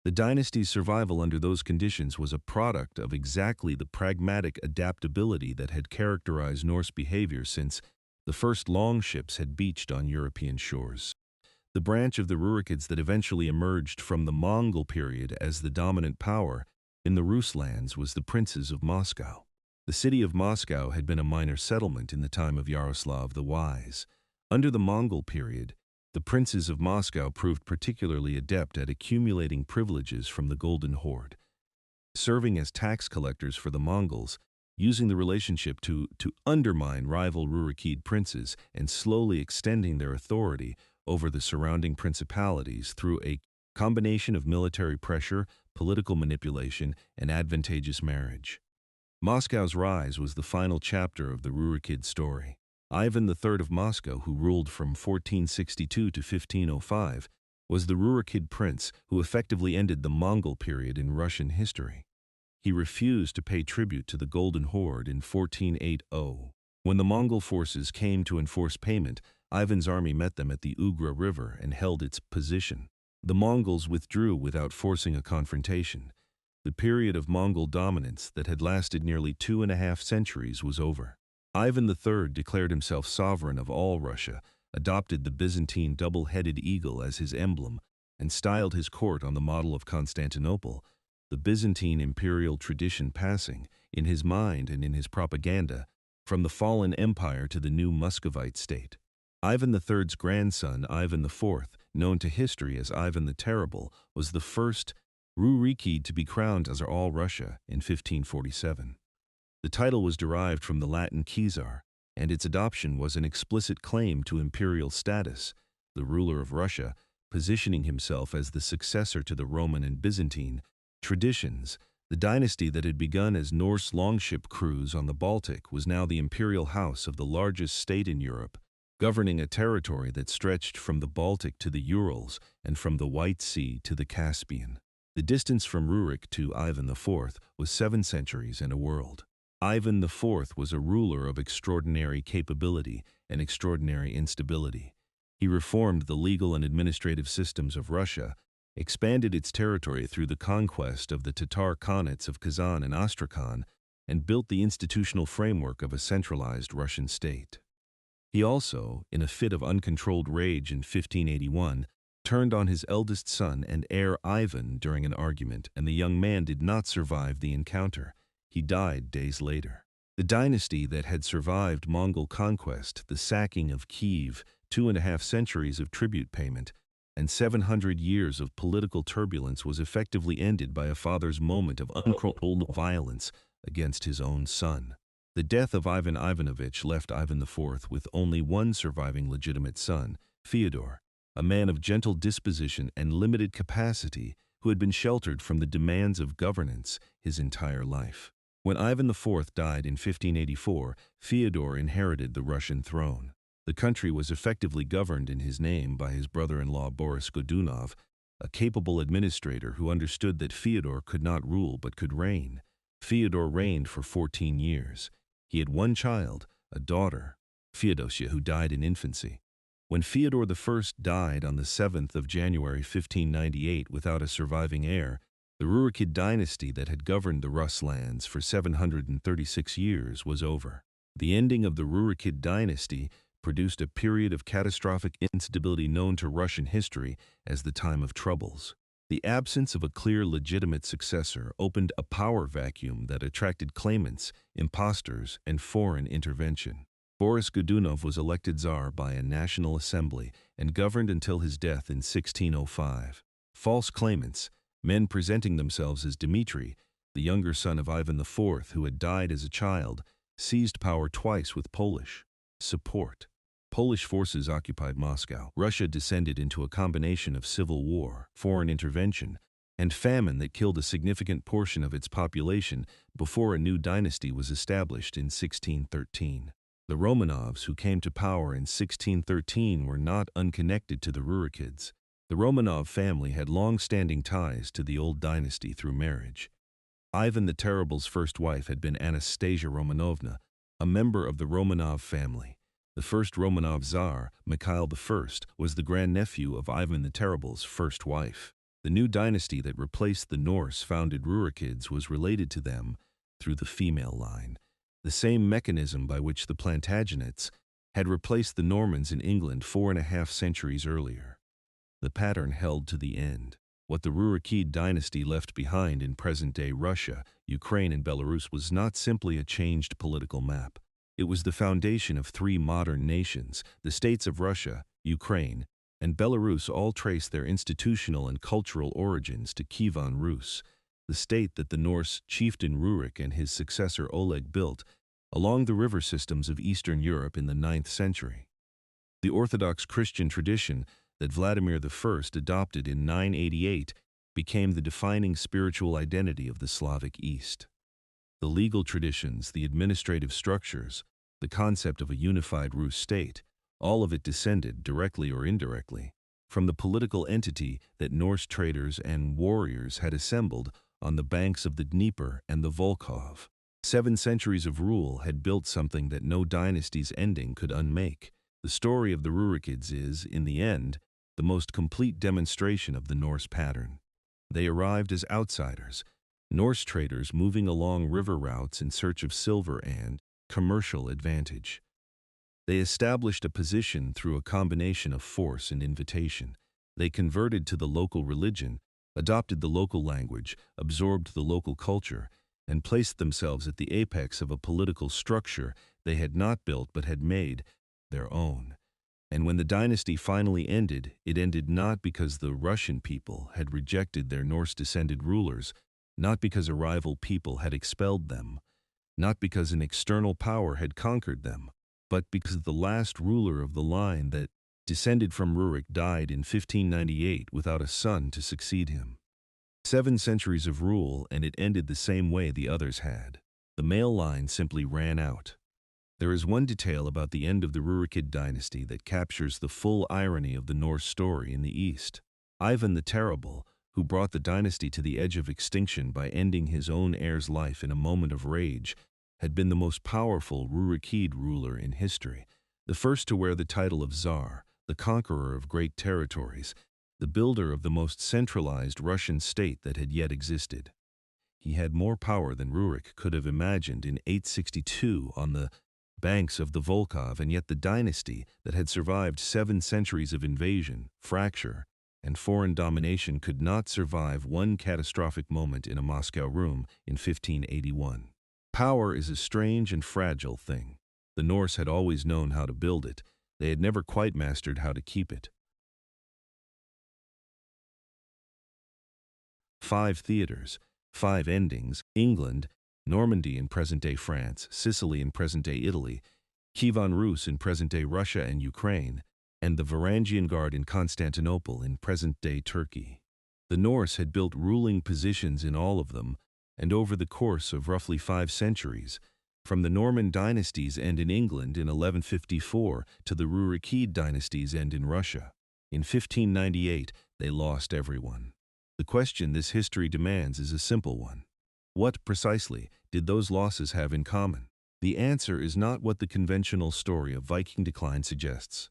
The dynasty's survival under those conditions was a product of exactly the pragmatic adaptability that had characterized Norse behavior since the first Longships had beached on European shores. The branch of the Rurikids that eventually emerged from the Mongol period as the dominant power in the Rus lands was the princes of Moscow. The city of Moscow had been a minor settlement in the time of Yaroslav the Wise. Under the Mongol period, the princes of Moscow proved particularly adept at accumulating privileges from the Golden Horde. Serving as tax collectors for the Mongols, using the relationship to undermine rival Rurikid princes and slowly extending their authority over the surrounding principalities through a combination of military pressure, political manipulation, and advantageous marriage. Moscow's rise was the final chapter of the Rurikid story. Ivan III of Moscow, who ruled from 1462 to 1505, was the Rurikid prince who effectively ended the Mongol period in Russian history. He refused to pay tribute to the Golden Horde in 1480. When the Mongol forces came to enforce payment, Ivan's army met them at the Ugra River and held its position. The Mongols withdrew without forcing a confrontation. The period of Mongol dominance that had lasted nearly 2.5 centuries was over. Ivan III declared himself sovereign of all Russia, adopted the Byzantine double-headed eagle as his emblem, and styled his court on the model of Constantinople, the Byzantine imperial tradition passing, in his mind and in his propaganda, from the fallen empire to the new Muscovite state. Ivan III's grandson, Ivan IV, known to history as Ivan the Terrible, was the first Rurikid to be crowned as all Russia in 1547. The title was derived from the Latin Caesar, and its adoption was an explicit claim to imperial status, the ruler of Russia positioning himself as the successor to the Roman and Byzantine traditions. The dynasty that had begun as Norse longship crews on the Baltic was now the imperial house of the largest state in Europe, governing a territory that stretched from the Baltic to the Urals and from the White Sea to the Caspian. The distance from Rurik to Ivan IV was 7 centuries and a world. Ivan IV was a ruler of extraordinary capability and extraordinary instability. He reformed the legal and administrative systems of Russia, expanded its territory through the conquest of the Tatar Khanates of Kazan and Astrakhan, and built the institutional framework of a centralized Russian state. He also, in a fit of uncontrolled rage in 1581, turned on his eldest son and heir Ivan during an argument, and the young man did not survive the encounter. He died days later. The dynasty that had survived Mongol conquest, the sacking of Kiev, 2.5 centuries of tribute payment, and 700 years of political turbulence was effectively ended by a father's moment of uncontrolled violence against his own son. The death of Ivan Ivanovich left Ivan IV with only one surviving legitimate son, Fyodor, a man of gentle disposition and limited capacity who had been sheltered from the demands of governance his entire life. When Ivan IV died in 1584, Fyodor inherited the Russian throne. The country was effectively governed in his name by his brother-in-law Boris Godunov, a capable administrator who understood that Fyodor could not rule but could reign. Fyodor reigned for 14 years. He had one child, a daughter, Feodosia, who died in infancy. When Fyodor I died on the 7th of January 1598 without a surviving heir, the Rurikid dynasty that had governed the Rus lands for 736 years was over. The ending of the Rurikid dynasty produced a period of catastrophic instability known to Russian history as the Time of Troubles. The absence of a clear legitimate successor opened a power vacuum that attracted claimants, impostors, and foreign intervention. Boris Godunov was elected Tsar by a national assembly and governed until his death in 1605. False claimants, men presenting themselves as Dmitry, the younger son of Ivan IV who had died as a child, seized power twice with Polish support. Polish forces occupied Moscow. Russia descended into a combination of civil war, foreign intervention, and famine that killed a significant portion of its population before a new dynasty was established in 1613. The Romanovs, who came to power in 1613, were not unconnected to the Rurikids. The Romanov family had long-standing ties to the old dynasty through marriage. Ivan the Terrible's first wife had been Anastasia Romanovna, a member of the Romanov family. The first Romanov Tsar, Mikhail I, was the grandnephew of Ivan the Terrible's first wife. The new dynasty that replaced the Norse-founded Rurikids was related to them through the female line, the same mechanism by which the Plantagenets had replaced the Normans in England 4.5 centuries earlier. The pattern held to the end. What the Rurikid dynasty left behind in present-day Russia, Ukraine, and Belarus was not simply a changed political map. It was the foundation of 3 modern nations. The states of Russia, Ukraine, and Belarus all trace their institutional and cultural origins to Kievan Rus, the state that the Norse chieftain Rurik and his successor Oleg built along the river systems of Eastern Europe in the 9th century. The Orthodox Christian tradition that Vladimir I adopted in 988 became the defining spiritual identity of the Slavic East. The legal traditions, the administrative structures, the concept of a unified Rus state, all of it descended, directly or indirectly, from the political entity that Norse traders and warriors had assembled on the banks of the Dnieper and the Volkhov. 7 centuries of rule had built something that no dynasty's ending could unmake. The story of the Rurikids is, in the end, the most complete demonstration of the Norse pattern. They arrived as outsiders, Norse traders moving along river routes in search of silver and commercial advantage. They established a position through a combination of force and invitation. They converted to the local religion, adopted the local language, absorbed the local culture, and placed themselves at the apex of a political structure they had not built but had made their own. And when the dynasty finally ended, it ended not because the Russian people had rejected their Norse-descended rulers, not because a rival people had expelled them, not because an external power had conquered them, but because the last ruler of the line that descended from Rurik died in 1598 without a son to succeed him. 7 centuries of rule, and it ended the same way the others had. The male line simply ran out. There is one detail about the end of the Rurikid dynasty that captures the full irony of the Norse story in the East. Ivan the Terrible, who brought the dynasty to the edge of extinction by ending his own heir's life in a moment of rage, had been the most powerful Rurikid ruler in history, the first to wear the title of Tsar, the conqueror of great territories, the builder of the most centralized Russian state that had yet existed. He had more power than Rurik could have imagined in 862 on the banks of the Volkhov, and yet the dynasty that had survived 7 centuries of invasion, fracture, and foreign domination could not survive one catastrophic moment in a Moscow room in 1581. Power is a strange and fragile thing. The Norse had always known how to build it. They had never quite mastered how to keep it. 5 theaters, 5 endings: England, Normandy in present-day France, Sicily in present-day Italy, Kievan Rus in present-day Russia and Ukraine, and the Varangian Guard in Constantinople in present-day Turkey. The Norse had built ruling positions in all of them, and over the course of roughly 5 centuries, from the Norman dynasty's end in England in 1154 to the Rurikid dynasty's end in Russia. In 1598, they lost everyone. The question this history demands is a simple one. What, precisely, did those losses have in common? The answer is not what the conventional story of Viking decline suggests.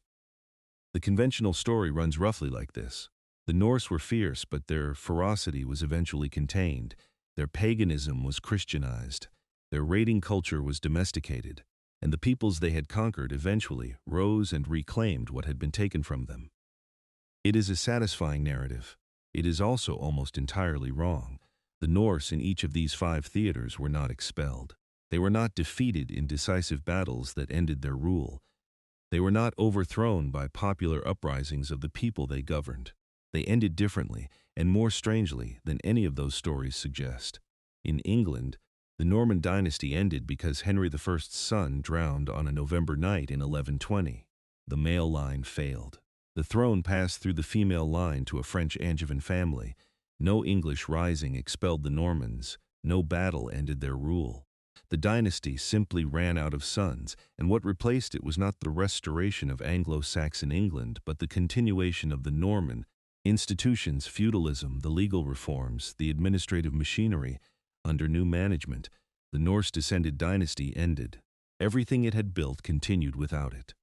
The conventional story runs roughly like this. The Norse were fierce, but their ferocity was eventually contained. Their paganism was Christianized. Their raiding culture was domesticated, and the peoples they had conquered eventually rose and reclaimed what had been taken from them. It is a satisfying narrative. It is also almost entirely wrong. The Norse in each of these 5 theaters were not expelled. They were not defeated in decisive battles that ended their rule. They were not overthrown by popular uprisings of the people they governed. They ended differently and more strangely than any of those stories suggest. In England, the Norman dynasty ended because Henry I's son drowned on a November night in 1120. The male line failed. The throne passed through the female line to a French Angevin family. No English rising expelled the Normans. No battle ended their rule. The dynasty simply ran out of sons, and what replaced it was not the restoration of Anglo-Saxon England, but the continuation of the Norman institutions, feudalism, the legal reforms, the administrative machinery. Under new management, the Norse-descended dynasty ended. Everything it had built continued without it.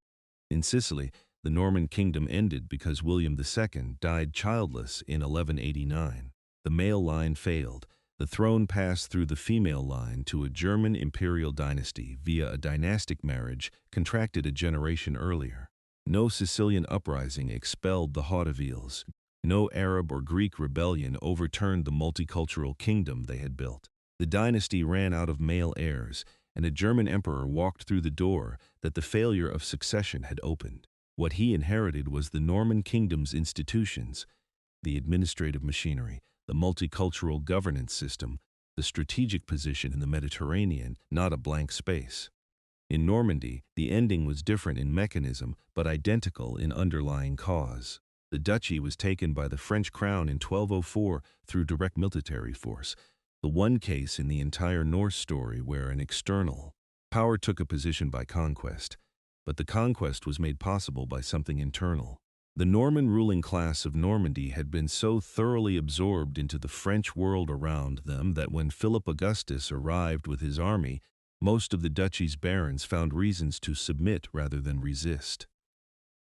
In Sicily, the Norman kingdom ended because William II died childless in 1189. The male line failed. The throne passed through the female line to a German imperial dynasty via a dynastic marriage contracted a generation earlier. No Sicilian uprising expelled the Hautevilles. No Arab or Greek rebellion overturned the multicultural kingdom they had built. The dynasty ran out of male heirs, and a German emperor walked through the door that the failure of succession had opened. What he inherited was the Norman kingdom's institutions, the administrative machinery, the multicultural governance system, the strategic position in the Mediterranean, not a blank space. In Normandy, the ending was different in mechanism, but identical in underlying cause. The duchy was taken by the French crown in 1204 through direct military force, the one case in the entire Norse story where an external power took a position by conquest, but the conquest was made possible by something internal. The Norman ruling class of Normandy had been so thoroughly absorbed into the French world around them that when Philip Augustus arrived with his army, most of the duchy's barons found reasons to submit rather than resist.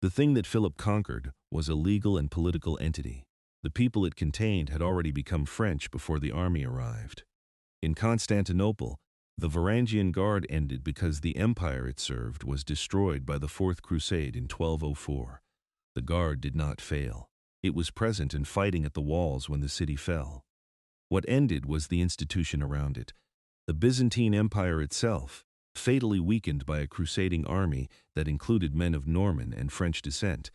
The thing that Philip conquered was a legal and political entity. The people it contained had already become French before the army arrived. In Constantinople, the Varangian Guard ended because the empire it served was destroyed by the Fourth Crusade in 1204. The Guard did not fail. It was present and fighting at the walls when the city fell. What ended was the institution around it. The Byzantine Empire itself, fatally weakened by a crusading army that included men of Norman and French descent,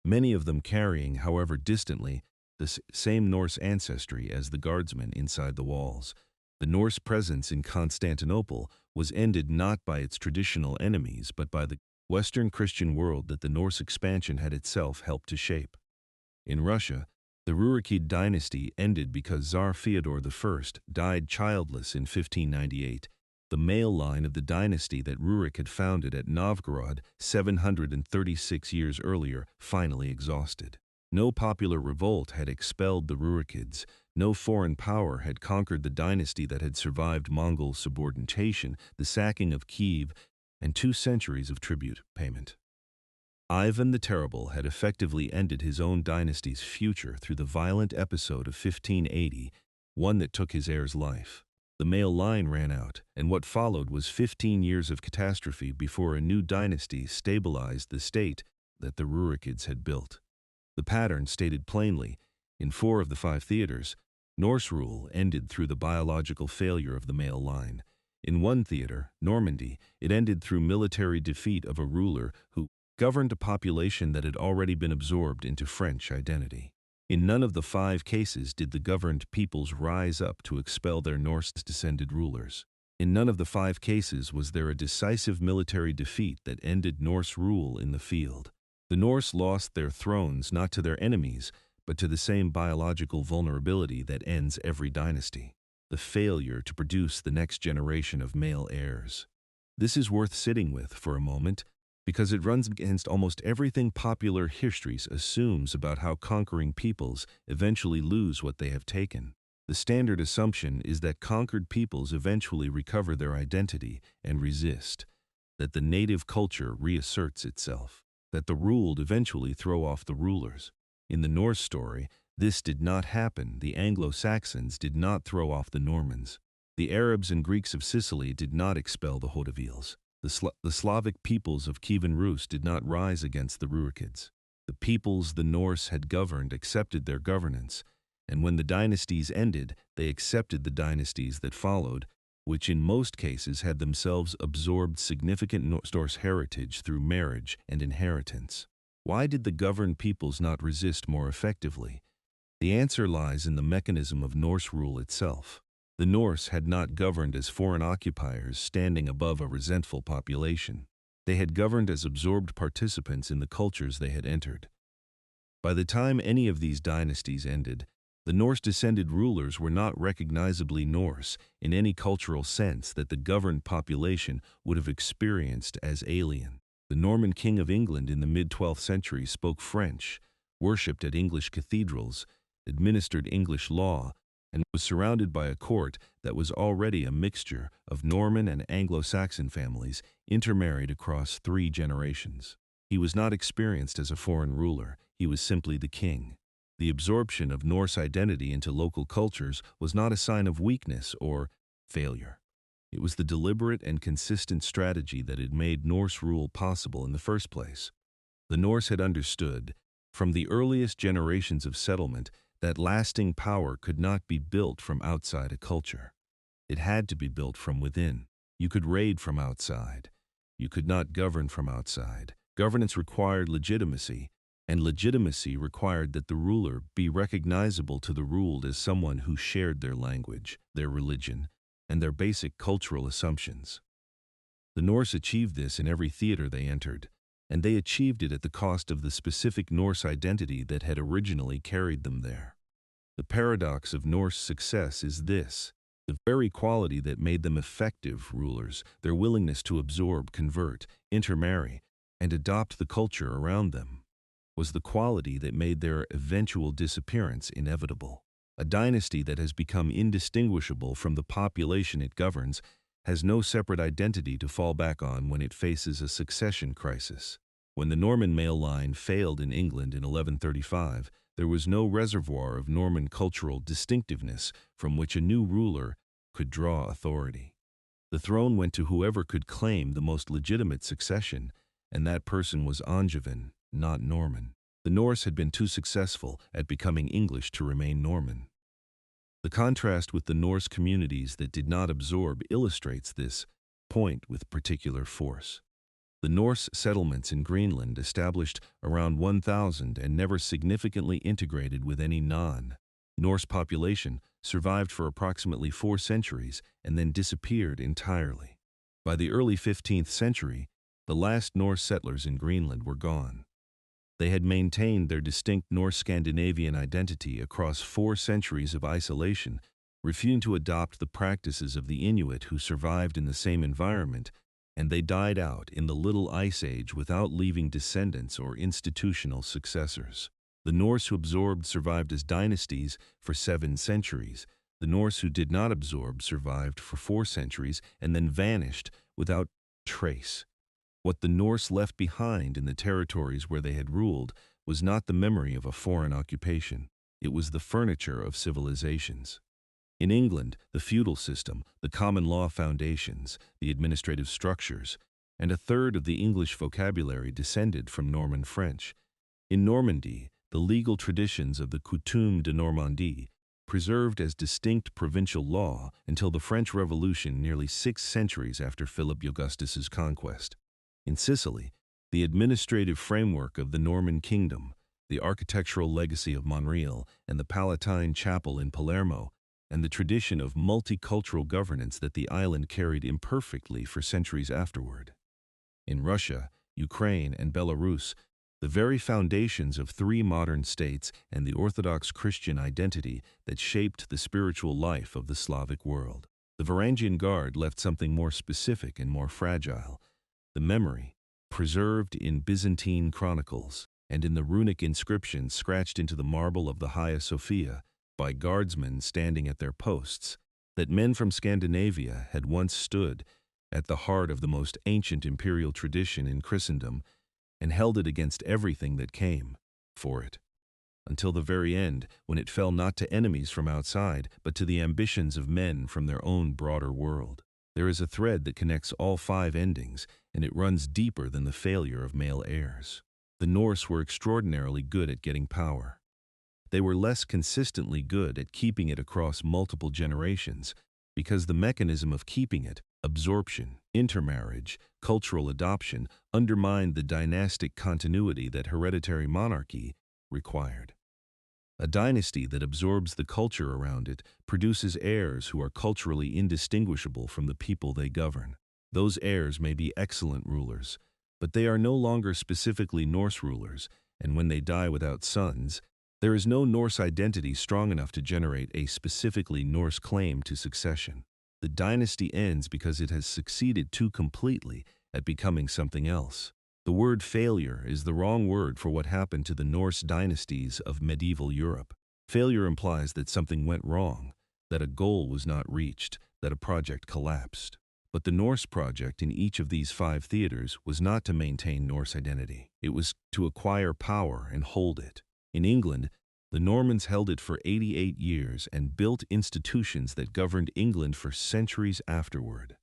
many of them carrying, however distantly, the same Norse ancestry as the guardsmen inside the walls. The Norse presence in Constantinople was ended not by its traditional enemies but by the Western Christian world that the Norse expansion had itself helped to shape. In Russia, the Rurikid dynasty ended because Tsar Fyodor I died childless in 1598, the male line of the dynasty that Rurik had founded at Novgorod 736 years earlier finally exhausted. No popular revolt had expelled the Rurikids, no foreign power had conquered the dynasty that had survived Mongol subordination, the sacking of Kiev, and 2 centuries of tribute payment. Ivan the Terrible had effectively ended his own dynasty's future through the violent episode of 1580, one that took his heir's life. The male line ran out, and what followed was 15 years of catastrophe before a new dynasty stabilized the state that the Rurikids had built. The pattern stated plainly, in 4 of the 5 theaters, Norse rule ended through the biological failure of the male line. In one theater, Normandy, it ended through military defeat of a ruler who governed a population that had already been absorbed into French identity. In none of the 5 cases did the governed peoples rise up to expel their Norse-descended rulers. In none of the 5 cases was there a decisive military defeat that ended Norse rule in the field. The Norse lost their thrones not to their enemies, but to the same biological vulnerability that ends every dynasty: the failure to produce the next generation of male heirs. This is worth sitting with for a moment, because it runs against almost everything popular history assumes about how conquering peoples eventually lose what they have taken. The standard assumption is that conquered peoples eventually recover their identity and resist, that the native culture reasserts itself, that the ruled eventually throw off the rulers. In the Norse story, this did not happen. The Anglo-Saxons did not throw off the Normans. The Arabs and Greeks of Sicily did not expel the Hotoviles. The Slavic peoples of Kievan Rus did not rise against the Rurikids. The peoples the Norse had governed accepted their governance, and when the dynasties ended, they accepted the dynasties that followed, which in most cases had themselves absorbed significant Norse heritage through marriage and inheritance. Why did the governed peoples not resist more effectively? The answer lies in the mechanism of Norse rule itself. The Norse had not governed as foreign occupiers standing above a resentful population. They had governed as absorbed participants in the cultures they had entered. By the time any of these dynasties ended, the Norse-descended rulers were not recognizably Norse in any cultural sense that the governed population would have experienced as alien. The Norman King of England in the mid-12th century spoke French, worshipped at English cathedrals, administered English law, and was surrounded by a court that was already a mixture of Norman and Anglo-Saxon families intermarried across 3 generations. He was not experienced as a foreign ruler, he was simply the king. The absorption of Norse identity into local cultures was not a sign of weakness or failure. It was the deliberate and consistent strategy that had made Norse rule possible in the first place. The Norse had understood, from the earliest generations of settlement, that lasting power could not be built from outside a culture. It had to be built from within. You could raid from outside. You could not govern from outside. Governance required legitimacy, and legitimacy required that the ruler be recognizable to the ruled as someone who shared their language, their religion, and their basic cultural assumptions. The Norse achieved this in every theater they entered, and they achieved it at the cost of the specific Norse identity that had originally carried them there. The paradox of Norse success is this: the very quality that made them effective rulers, their willingness to absorb, convert, intermarry, and adopt the culture around them, was the quality that made their eventual disappearance inevitable. A dynasty that has become indistinguishable from the population it governs has no separate identity to fall back on when it faces a succession crisis. When the Norman male line failed in England in 1135, there was no reservoir of Norman cultural distinctiveness from which a new ruler could draw authority. The throne went to whoever could claim the most legitimate succession, and that person was Angevin, not Norman. The Norse had been too successful at becoming English to remain Norman. The contrast with the Norse communities that did not absorb illustrates this point with particular force. The Norse settlements in Greenland, established around 1000 and never significantly integrated with any non-Norse population, survived for approximately 4 centuries and then disappeared entirely. By the early 15th century, the last Norse settlers in Greenland were gone. They had maintained their distinct Norse Scandinavian identity across 4 centuries of isolation, refusing to adopt the practices of the Inuit who survived in the same environment, and they died out in the Little Ice Age without leaving descendants or institutional successors. The Norse who absorbed survived as dynasties for 7 centuries. The Norse who did not absorb survived for 4 centuries and then vanished without trace. What the Norse left behind in the territories where they had ruled was not the memory of a foreign occupation. It was the furniture of civilizations. In England, the feudal system, the common law foundations, the administrative structures, and a third of the English vocabulary descended from Norman French. In Normandy, the legal traditions of the Coutume de Normandie preserved as distinct provincial law until the French Revolution nearly 6 centuries after Philip Augustus's conquest. In Sicily, the administrative framework of the Norman kingdom, the architectural legacy of Monreale and the Palatine Chapel in Palermo, and the tradition of multicultural governance that the island carried imperfectly for centuries afterward. In Russia, Ukraine, and Belarus, the very foundations of 3 modern states and the Orthodox Christian identity that shaped the spiritual life of the Slavic world. The Varangian Guard left something more specific and more fragile: the memory, preserved in Byzantine chronicles and in the runic inscriptions scratched into the marble of the Hagia Sophia by guardsmen standing at their posts, that men from Scandinavia had once stood at the heart of the most ancient imperial tradition in Christendom and held it against everything that came for it, until the very end, when it fell not to enemies from outside, but to the ambitions of men from their own broader world. There is a thread that connects all 5 endings, and it runs deeper than the failure of male heirs. The Norse were extraordinarily good at getting power. They were less consistently good at keeping it across multiple generations, because the mechanism of keeping it, absorption, intermarriage, cultural adoption, undermined the dynastic continuity that hereditary monarchy required. A dynasty that absorbs the culture around it produces heirs who are culturally indistinguishable from the people they govern. Those heirs may be excellent rulers, but they are no longer specifically Norse rulers, and when they die without sons, there is no Norse identity strong enough to generate a specifically Norse claim to succession. The dynasty ends because it has succeeded too completely at becoming something else. The word failure is the wrong word for what happened to the Norse dynasties of medieval Europe. Failure implies that something went wrong, that a goal was not reached, that a project collapsed. But the Norse project in each of these 5 theaters was not to maintain Norse identity. It was to acquire power and hold it. In England, the Normans held it for 88 years and built institutions that governed England for centuries afterward.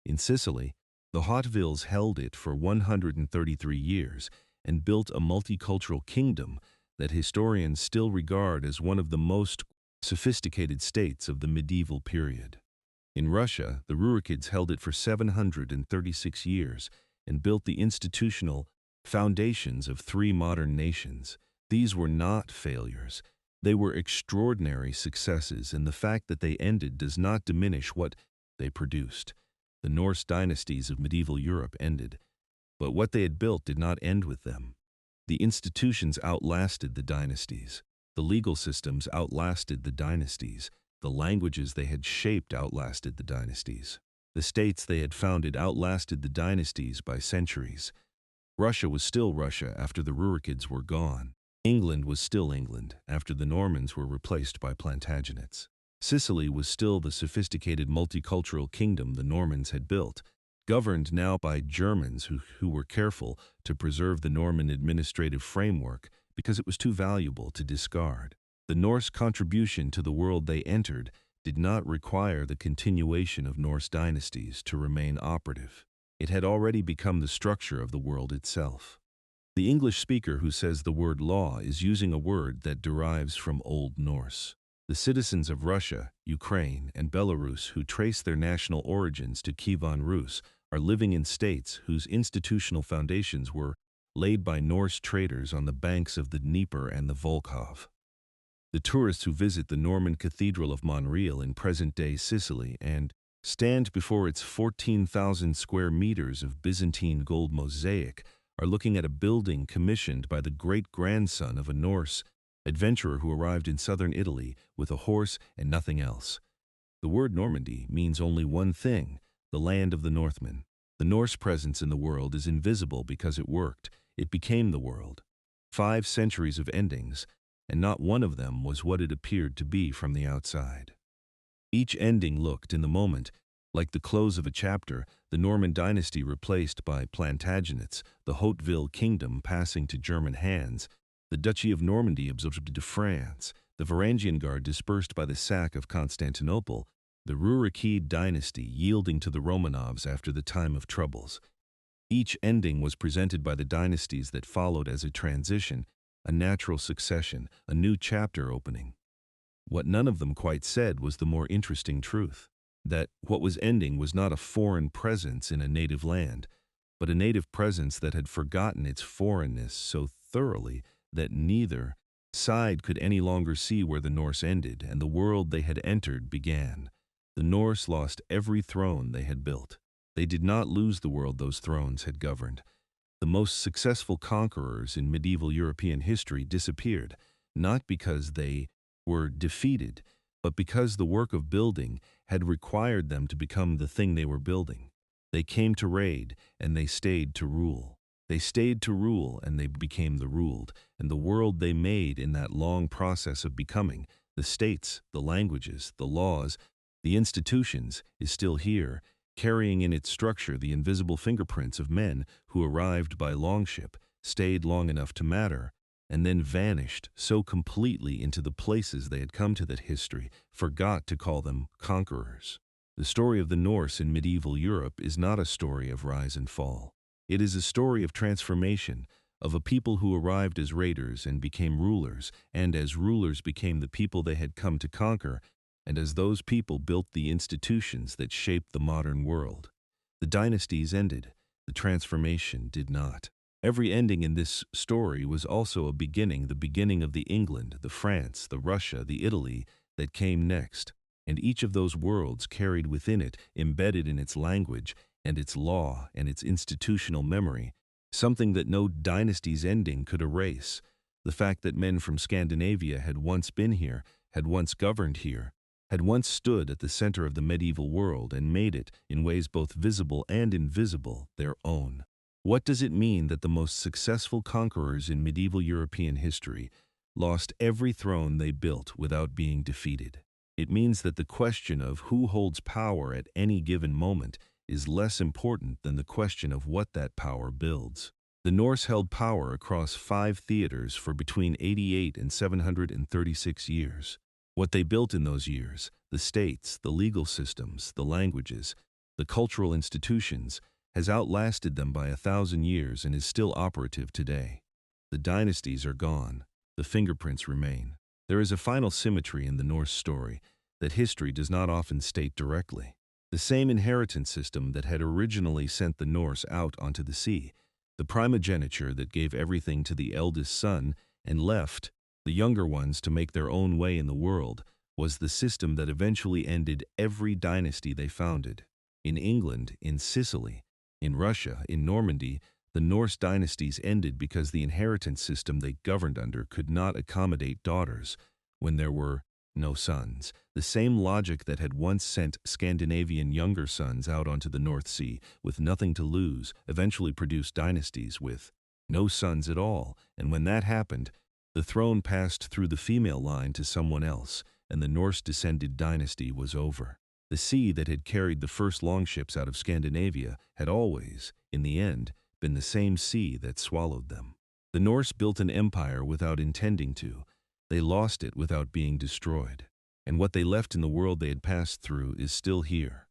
In Sicily, the Hautevilles held it for 133 years and built a multicultural kingdom that historians still regard as one of the most sophisticated states of the medieval period. In Russia, the Rurikids held it for 736 years and built the institutional foundations of 3 modern nations. These were not failures. They were extraordinary successes, and the fact that they ended does not diminish what they produced. The Norse dynasties of medieval Europe ended, but what they had built did not end with them. The institutions outlasted the dynasties. The legal systems outlasted the dynasties. The languages they had shaped outlasted the dynasties. The states they had founded outlasted the dynasties by centuries. Russia was still Russia after the Rurikids were gone. England was still England after the Normans were replaced by Plantagenets. Sicily was still the sophisticated multicultural kingdom the Normans had built, governed now by Germans who were careful to preserve the Norman administrative framework because it was too valuable to discard. The Norse contribution to the world they entered did not require the continuation of Norse dynasties to remain operative. It had already become the structure of the world itself. The English speaker who says the word law is using a word that derives from Old Norse. The citizens of Russia, Ukraine, and Belarus who trace their national origins to Kievan Rus are living in states whose institutional foundations were laid by Norse traders on the banks of the Dnieper and the Volkhov. The tourists who visit the Norman Cathedral of Monreale in present-day Sicily and stand before its 14,000 square meters of Byzantine gold mosaic are looking at a building commissioned by the great-grandson of a Norse adventurer who arrived in southern Italy with a horse and nothing else. The word Normandy means only one thing: the land of the Northmen. The Norse presence in the world is invisible because it worked. It became the world. 5 centuries of endings, and not one of them was what it appeared to be from the outside. Each ending looked, in the moment, like the close of a chapter: the Norman dynasty replaced by Plantagenets, the Hauteville kingdom passing to German hands, the Duchy of Normandy absorbed to France, the Varangian Guard dispersed by the sack of Constantinople, the Rurikid dynasty yielding to the Romanovs after the time of troubles. Each ending was presented by the dynasties that followed as a transition, a natural succession, a new chapter opening. What none of them quite said was the more interesting truth: that what was ending was not a foreign presence in a native land, but a native presence that had forgotten its foreignness so thoroughly that neither side could any longer see where the Norse ended and the world they had entered began. The Norse lost every throne they had built. They did not lose the world those thrones had governed. The most successful conquerors in medieval European history disappeared, not because they were defeated, but because the work of building had required them to become the thing they were building. They came to raid, and they stayed to rule. They stayed to rule, and they became the ruled, and the world they made in that long process of becoming, the states, the languages, the laws, the institutions, is still here, carrying in its structure the invisible fingerprints of men who arrived by longship, stayed long enough to matter, and then vanished so completely into the places they had come to that history forgot to call them conquerors. The story of the Norse in medieval Europe is not a story of rise and fall. It is a story of transformation, of a people who arrived as raiders and became rulers, and as rulers became the people they had come to conquer, and as those people built the institutions that shaped the modern world. The dynasties ended, the transformation did not. Every ending in this story was also a beginning, the beginning of the England, the France, the Russia, the Italy that came next, and each of those worlds carried within it, embedded in its language and its law and its institutional memory, something that no dynasty's ending could erase: the fact that men from Scandinavia had once been here, had once governed here, had once stood at the center of the medieval world and made it, in ways both visible and invisible, their own. What does it mean that the most successful conquerors in medieval European history lost every throne they built without being defeated? It means that the question of who holds power at any given moment is less important than the question of what that power builds. The Norse held power across 5 theaters for between 88 and 736 years. What they built in those years, the states, the legal systems, the languages, the cultural institutions, has outlasted them by 1,000 years and is still operative today. The dynasties are gone. The fingerprints remain. There is a final symmetry in the Norse story that history does not often state directly. The same inheritance system that had originally sent the Norse out onto the sea, The primogeniture that gave everything to the eldest son and left the younger ones to make their own way in the world was the system that eventually ended every dynasty they founded. In England, in Sicily, in Russia, in Normandy, the Norse dynasties ended because the inheritance system they governed under could not accommodate daughters when there were no sons. The same logic that had once sent Scandinavian younger sons out onto the North Sea with nothing to lose eventually produced dynasties with no sons at all, and when that happened, the throne passed through the female line to someone else, and the Norse-descended dynasty was over. The sea that had carried the first longships out of Scandinavia had always, in the end, been the same sea that swallowed them. The Norse built an empire without intending to. They lost it without being destroyed. And what they left in the world they had passed through is still here.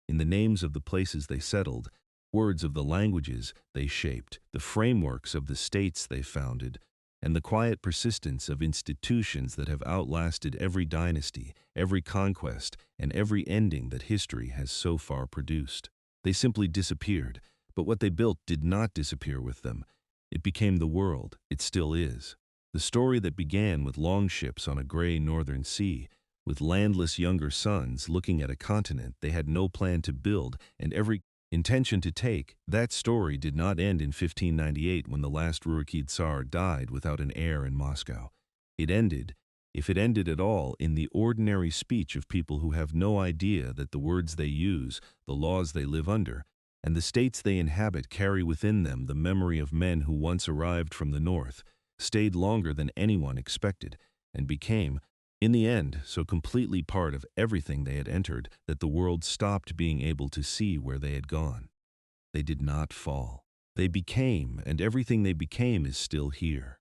In the names of the places they settled, words of the languages they shaped, the frameworks of the states they founded, and the quiet persistence of institutions that have outlasted every dynasty, every conquest, and every ending that history has so far produced. They simply disappeared, but what they built did not disappear with them. It became the world. It still is. The story that began with longships on a gray northern sea, with landless younger sons looking at a continent they had no plan to build and every intention to take, that story did not end in 1598 when the last Rurikid Tsar died without an heir in Moscow. It ended, if it ended at all, in the ordinary speech of people who have no idea that the words they use, the laws they live under, and the states they inhabit carry within them the memory of men who once arrived from the north, stayed longer than anyone expected, and became, in the end, so completely part of everything they had entered that the world stopped being able to see where they had gone. They did not fall. They became, and everything they became is still here.